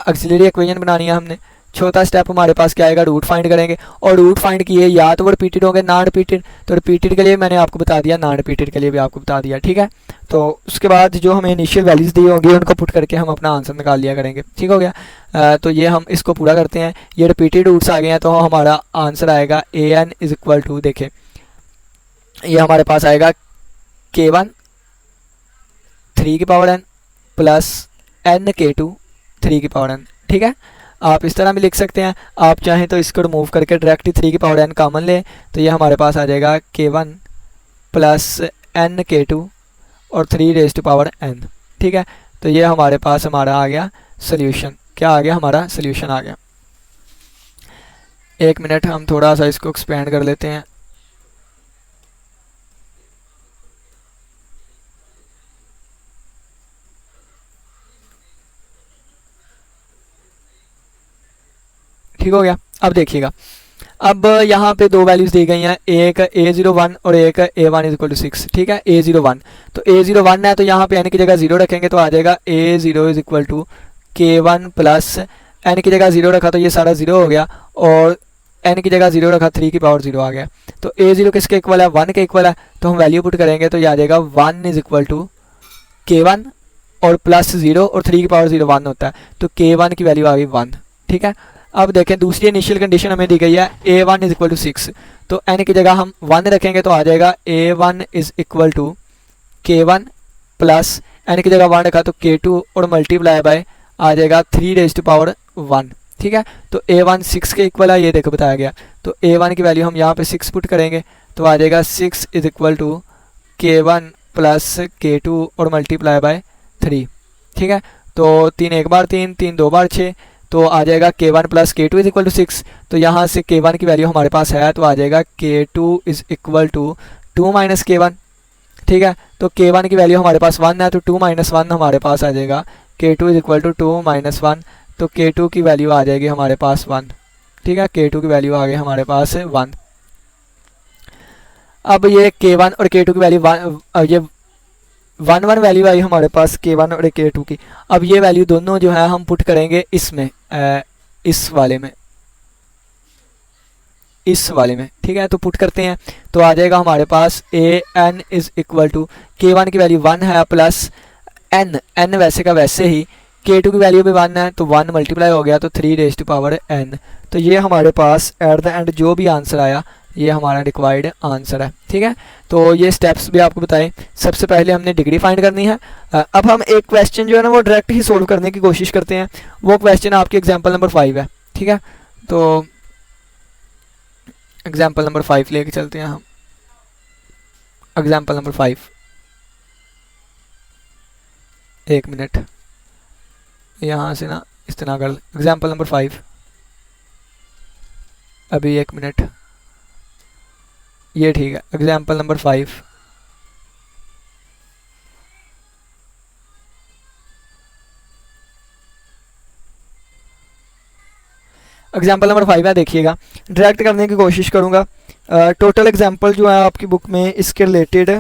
ऑक्सिलरी इक्वेशन बनानी है हमने। चौथा स्टेप हमारे पास क्या आएगा, रूट फाइंड करेंगे, और रूट फाइंड किए या तो वो रिपीटेड होंगे नॉन रिपीटेड, तो रिपीटेड के लिए मैंने आपको बता दिया, नॉन रिपीटेड के लिए भी आपको बता दिया, ठीक है। तो उसके बाद जो हमें इनिशियल वैल्यूज़ दी होंगी उनको पुट करके हम अपना आंसर निकाल लिया करेंगे, ठीक हो गया। तो ये हम इसको पूरा करते हैं। ये रिपीटेड रूट्स आ गए हैं, तो हमारा आंसर आएगा an = देखें ये हमारे पास आएगा K1 3 की power n plus n K2 3 की पावर n, ठीक है। आप इस तरह भी लिख सकते हैं। आप चाहें तो इसको रिमूव करके डायरेक्टली 3 की पावर n कॉमन लें, तो ये हमारे पास आ जाएगा K1 प्लस n K2 और 3n, ठीक है। तो ये हमारे पास हमारा आ गया सोल्यूशन। क्या आ गया, हमारा सोल्यूशन आ गया। 1 मिनट हम थोड़ा सा इसको एक्सपेंड कर लेते हैं। ठीक हो गया। अब देखिएगा, अब यहाँ पे 2 वैल्यूज़ दी गई हैं, एक A01 और एक A1 = 6, ठीक है। A01 तो A01 है, तो यहाँ पे n की जगह 0 रखेंगे तो आ जाएगा A0 = K1 प्लस n की जगह 0 रखा तो ये सारा 0 हो गया, और n की जगह 0 रखा 3 की पावर 0 आ गया। तो A0 किसके इक्वल है, 1 के इक्वल है, तो हम वैल्यू पुट करेंगे तो ये आ जाएगा 1 = K1 और प्लस 0 और 3 की पावर 0 1 होता है, तो K1 की वैल्यू आ गई 1, ठीक है। अब देखें दूसरी इनिशियल कंडीशन हमें दी गई है A1 = 6, तो n की जगह हम 1 रखेंगे तो आ जाएगा A1 = K1 प्लस n की जगह 1 रखा तो K2 और मल्टीप्लाई बाय आ जाएगा 3 ठीक है। तो A1 6 के इक्वल है, ये देखो बताया गया। तो A1 की वैल्यू हम यहाँ पे 6 पुट करेंगे तो आ जाएगा 6 = K1 प्लस K2 और मल्टीप्लाई बाय 3, ठीक है। तो 3 एक बार 3, 3 2 बार 6, तो आ जाएगा K1 प्लस K2 = 6। तो यहाँ से K1 की वैल्यू हमारे पास है, तो आ जाएगा K2 = 2 माइनस K1, ठीक है। तो K1 की वैल्यू हमारे पास 1 है, तो 2 - 1 हमारे पास आ जाएगा K2 = 2 - 1, तो K2 की वैल्यू आ जाएगी हमारे पास 1, ठीक है। K2 की वैल्यू आ गई हमारे पास 1। अब ये K1 और K2 की वैल्यू ये 1 वैल्यू आई हमारे पास K1 और K2 की। अब ये वैल्यू दोनों जो है हम पुट करेंगे इसमें, इस वाले में, इस वाले में, ठीक है। तो पुट करते हैं तो आ जाएगा हमारे पास A N is equal to K1 की वैल्यू 1 है प्लस n वैसे का वैसे ही, K2 की वैल्यू भी 1 है तो 1 मल्टीप्लाई हो गया तो 3 तो ये हमारे पास एट द एंड जो भी आंसर आया ये हमारा रिक्वायर्ड आंसर है, ठीक है। तो ये स्टेप्स भी आपको बताएं। सबसे पहले हमने डिग्री फाइंड करनी है। अब हम एक क्वेश्चन जो है ना वो डायरेक्ट ही सोल्व करने की कोशिश करते हैं। वो क्वेश्चन आपकी एग्जाम्पल नंबर 5 है, ठीक है। तो एग्जाम्पल नंबर 5 लेके चलते हैं हम। एग्जाम्पल नंबर 5, एक मिनट यहाँ से ना इस तरह कर। एग्जाम्पल नंबर 5, अभी एक मिनट, ये ठीक है। एग्जाम्पल नंबर 5, एग्जाम्पल नंबर 5 है, देखिएगा। डायरेक्ट करने की कोशिश करूँगा। टोटल एग्जाम्पल जो है आपकी बुक में इसके रिलेटेड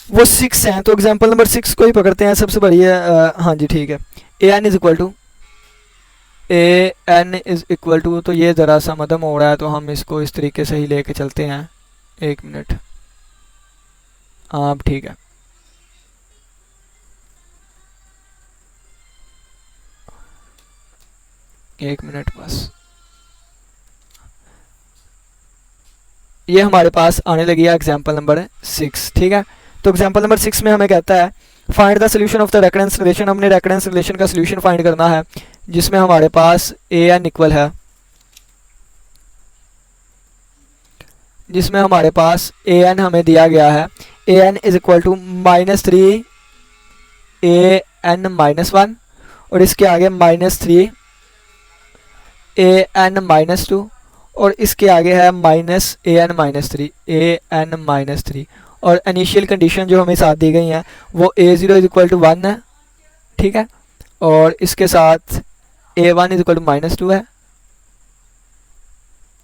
वो 6 हैं, तो एग्जाम्पल नंबर 6 को ही पकड़ते हैं, सबसे बढ़िया। हाँ जी ठीक है। A N is equal to तो ये ज़रा सा मदम हो रहा है तो हम इसको इस तरीके से ही लेके चलते हैं। एक मिनट, हाँ ठीक है। एक मिनट बस, ये हमारे पास आने लगी है एग्जाम्पल नंबर 6, ठीक है। तो एग्जाम्पल नंबर 6 में हमें कहता है find the solution of the recurrence relation. हमने रेकरेंस रिलेशन का सोल्यूशन फाइंड करना है जिसमें हमारे पास ए एन इक्वल है, जिसमें हमारे पास ए एन हमें दिया गया है। A N is equal to -3 A N -1 और इसके आगे -3 ए एन -2 और इसके आगे है -3 ए एन -3 और इनिशियल कंडीशन जो हमें साथ दी गई हैं वो A0 इज इक्वल टू 1 है, ठीक है। और इसके साथ A1 इज इक्वल टू -2 है,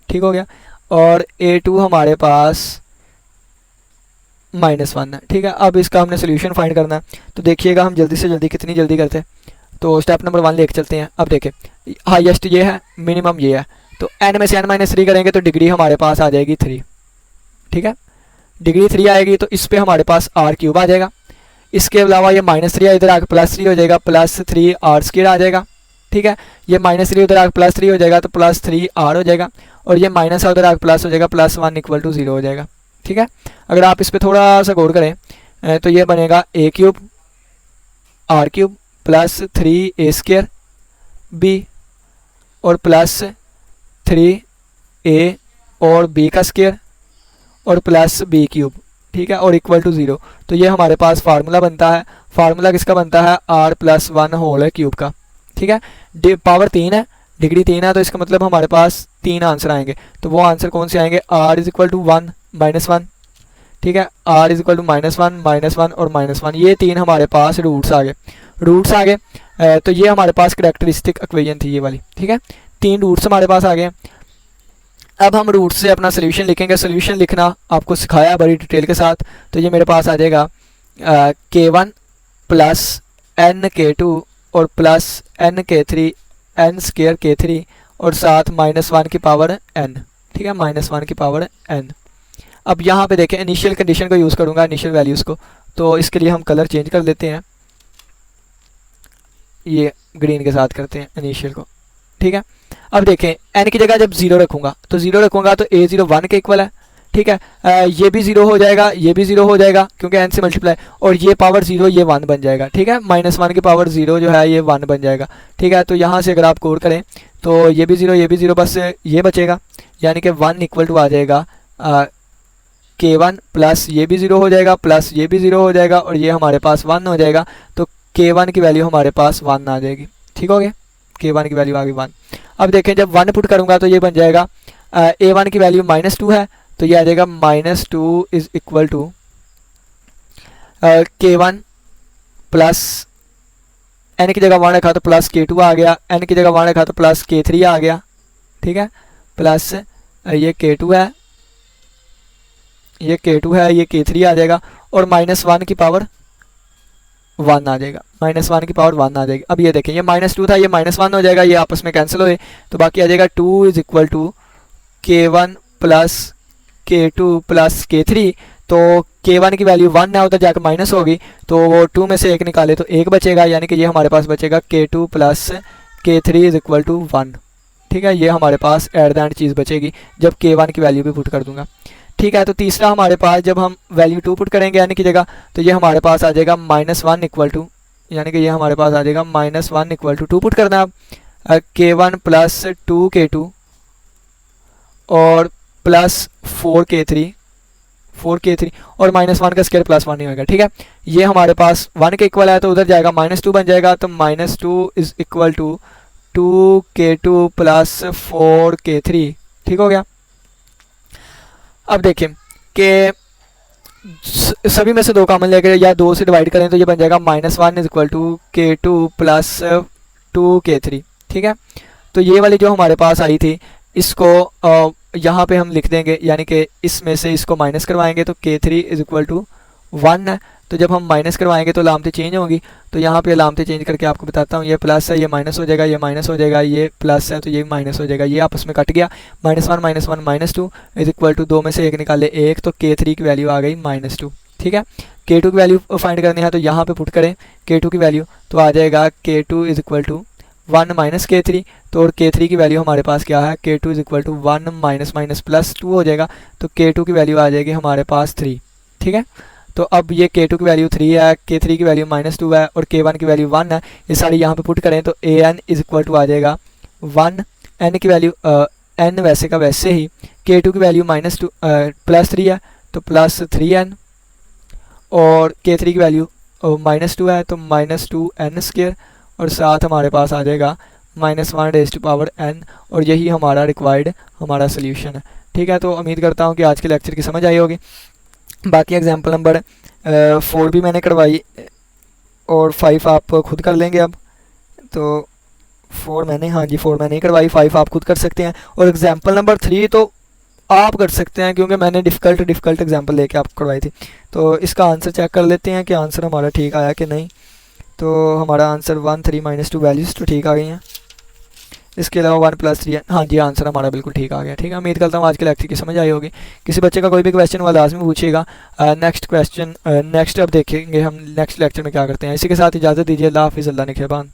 ठीक हो गया। और A2 हमारे पास -1 है, ठीक है। अब इसका हमने सोल्यूशन फाइंड करना है, तो देखिएगा हम जल्दी से जल्दी कितनी जल्दी करते हैं। तो स्टेप नंबर 1 लेके चलते हैं। अब देखें, हाईएस्ट ये है, मिनिमम ये है, तो n में से n-3 करेंगे तो डिग्री हमारे पास आ जाएगी 3, ठीक है। डिग्री 3 आएगी तो इस पे हमारे पास r³ आ जाएगा। इसके अलावा ये -3 इधर आकर +3 हो जाएगा, +3 r² आ जाएगा, ठीक है। ये -3 उधर आकर +3 हो जाएगा तो +3 r हो जाएगा और ये माइनस उधर आकर प्लस हो जाएगा, +1 इक्वल टू 0 हो जाएगा, ठीक है। अगर आप इस पर थोड़ा सा गौर करें तो ये बनेगा a³ r³ +3a² b और +3a और b का स्क्वायर और +b³, ठीक है, और इक्वल टू 0। तो ये हमारे पास फार्मूला बनता है। फार्मूला किसका बनता है? r+1 होल क्यूब का, ठीक है। पावर 3 है, डिग्री 3 है, तो इसका मतलब हमारे पास 3 आंसर आएंगे। तो वो आंसर कौन से आएंगे? r इज इक्वल टू 1 -1, ठीक है। r इज इक्वल टू -1 और -1, ये 3 हमारे पास रूट्स आ गए। तो ये हमारे पास करेक्टरिस्टिक इक्वेशन थी ये वाली, ठीक है। 3 रूट्स हमारे पास आ गए। अब हम रूट से अपना सोल्यूशन लिखेंगे। सोल्यूशन लिखना आपको सिखाया बड़ी डिटेल के साथ। तो ये मेरे पास आ जाएगा k1 प्लस n_k2 और प्लस n_k3 n² k3 और साथ -1 की पावर n, ठीक है, -1 की पावर n। अब यहाँ पे देखें, इनिशियल कंडीशन को यूज़ करूँगा, इनिशियल वैल्यूज़ को। तो इसके लिए हम कलर चेंज कर लेते हैं, ये ग्रीन के साथ करते हैं इनिशियल को, ठीक है। अब देखें, n की जगह जब 0 रखूँगा तो a0 1 के इक्वल है, ठीक है। ये भी 0 हो जाएगा, ये भी 0 हो जाएगा क्योंकि n से मल्टीप्लाई, और ये पावर 0 ये 1 बन जाएगा, ठीक है। -1 की पावर 0 जो है ये 1 बन जाएगा, ठीक है। तो यहाँ से अगर आप गौर करें तो ये भी 0 ये भी 0, बस ये बचेगा, यानी कि 1 इक्वल टू आ जाएगा k1 प्लस ये भी 0 हो जाएगा प्लस ये भी 0 हो जाएगा और ये हमारे पास 1 हो जाएगा। तो k1 की वैल्यू हमारे पास 1 आ जाएगी, ठीक हो गया। k1 की वैल्यू आ गई 1। अब देखें, जब 1 पुट करूँगा तो ये बन जाएगा a1 की वैल्यू -2 है, तो ये आ जाएगा -2 is equal to k1 plus n की जगह 1 रखा तो प्लस k2 आ गया, n की जगह 1 रखा तो प्लस k3 आ गया, ठीक है। प्लस ये k2 है, ये k2 है, ये k3 आ जाएगा और -1 की पावर वन आ जाएगा, -1 की पावर 1 आ जाएगी। अब ये देखें, ये -2 था, ये -1 हो जाएगा, ये आपस में कैंसिल हुए, तो बाकी आ जाएगा 2 is equal to K1 plus K2 plus K3। तो K1 की वैल्यू 1 है, उधर जाकर माइनस होगी, तो वो 2 में से 1 निकाले तो 1 बचेगा, यानी कि ये हमारे पास बचेगा K2 plus K3 is equal to 1। ठीक है, ये हमारे पास एट द एंड चीज़ बचेगी जब K1 की वैल्यू भी पुट कर दूंगा। ठीक है, तो तीसरा हमारे पास जब हम वैल्यू 2 पुट करेंगे यानी कि जगह, तो ये हमारे पास आ जाएगा -1 इक्वल टू, यानी कि ये हमारे पास आ जाएगा -1 इक्वल टू 2 पुट करना है अब, K1 प्लस 2K2 और प्लस 4K3 और -1 का स्क्वायर +1 ही होगा। ठीक है, ये हमारे पास 1 के इक्वल है, तो उधर जाएगा -2 बन जाएगा, तो -2 is equal to 2K2 plus 4K3। ठीक हो गया। अब देखें कि सभी में से 2 कॉमन लेकर या 2 से डिवाइड करें तो ये बन जाएगा -1 is equal to K2 plus 2K3। ठीक है, तो ये वाली जो हमारे पास आई थी इसको यहाँ पे हम लिख देंगे, यानी कि इसमें से इसको माइनस करवाएंगे तो K3 इज इक्वल टू 1 है। तो जब हम माइनस करवाएंगे तो अलामतें चेंज होंगी, तो यहाँ पे अलामतें चेंज करके आपको बताता हूँ, ये प्लस है, ये माइनस हो जाएगा, ये माइनस हो जाएगा, ये प्लस है तो ये माइनस हो जाएगा, ये आपस में कट गया। -1 -2 इज इक्वल टू 2 में से 1 निकाले 1, तो K3 की वैल्यू आ गई -2। ठीक है, K2 की वैल्यू फाइंड करनी है, तो यहाँ पे पुट करें K2 की वैल्यू, तो आ जाएगा K2 is equal to 1 minus K3। तो और K3 की वैल्यू हमारे पास क्या है, K2 is equal to 1 minus minus plus 2 हो जाएगा, तो K2 की वैल्यू आ जाएगी हमारे पास 3। ठीक है, तो अब ये K2 की वैल्यू 3 है, K3 की वैल्यू -2 है और K1 की वैल्यू 1 है। ये सारी यहाँ पे पुट करें तो an इज इक्वल टू आ जाएगा 1, n की वैल्यू n वैसे का वैसे ही, K2 की वैल्यू -2 +3 है तो +3n, और K3 की वैल्यू -2 है तो -2n², और साथ हमारे पास आ जाएगा -1⁻n, और यही हमारा रिक्वायर्ड हमारा सोल्यूशन है। ठीक है, तो उम्मीद करता हूँ कि आज के लेक्चर की समझ आई होगी। बाकी एग्जांपल नंबर 4 भी मैंने करवाई और 5 आप खुद कर लेंगे। अब तो 4 मैंने, हाँ जी 4 मैंने ही करवाई, 5 आप खुद कर सकते हैं, और एग्जांपल नंबर 3 तो आप कर सकते हैं क्योंकि मैंने डिफ़िकल्ट एग्जांपल लेके आपको करवाई थी। तो इसका आंसर चेक कर लेते हैं कि आंसर हमारा ठीक आया कि नहीं। तो हमारा आंसर 1 3 -2 वैल्यूज़ तो ठीक आ गई हैं, इसके अलावा 1 + 3 है। हाँ जी, आंसर हमारा बिल्कुल ठीक आ गया। ठीक है, उम्मीद करता हूँ आज के लेक्चर की समझ आई होगी। किसी बच्चे का कोई भी क्वेश्चन हुआ लाजमी पूछिएगा। नेक्स्ट अब देखेंगे हम नेक्स्ट लेक्चर में क्या करते हैं। इसी के साथ इजाज़त दीजिए। अल्लाह हाफ़िज़, अल्लाह निगहबान।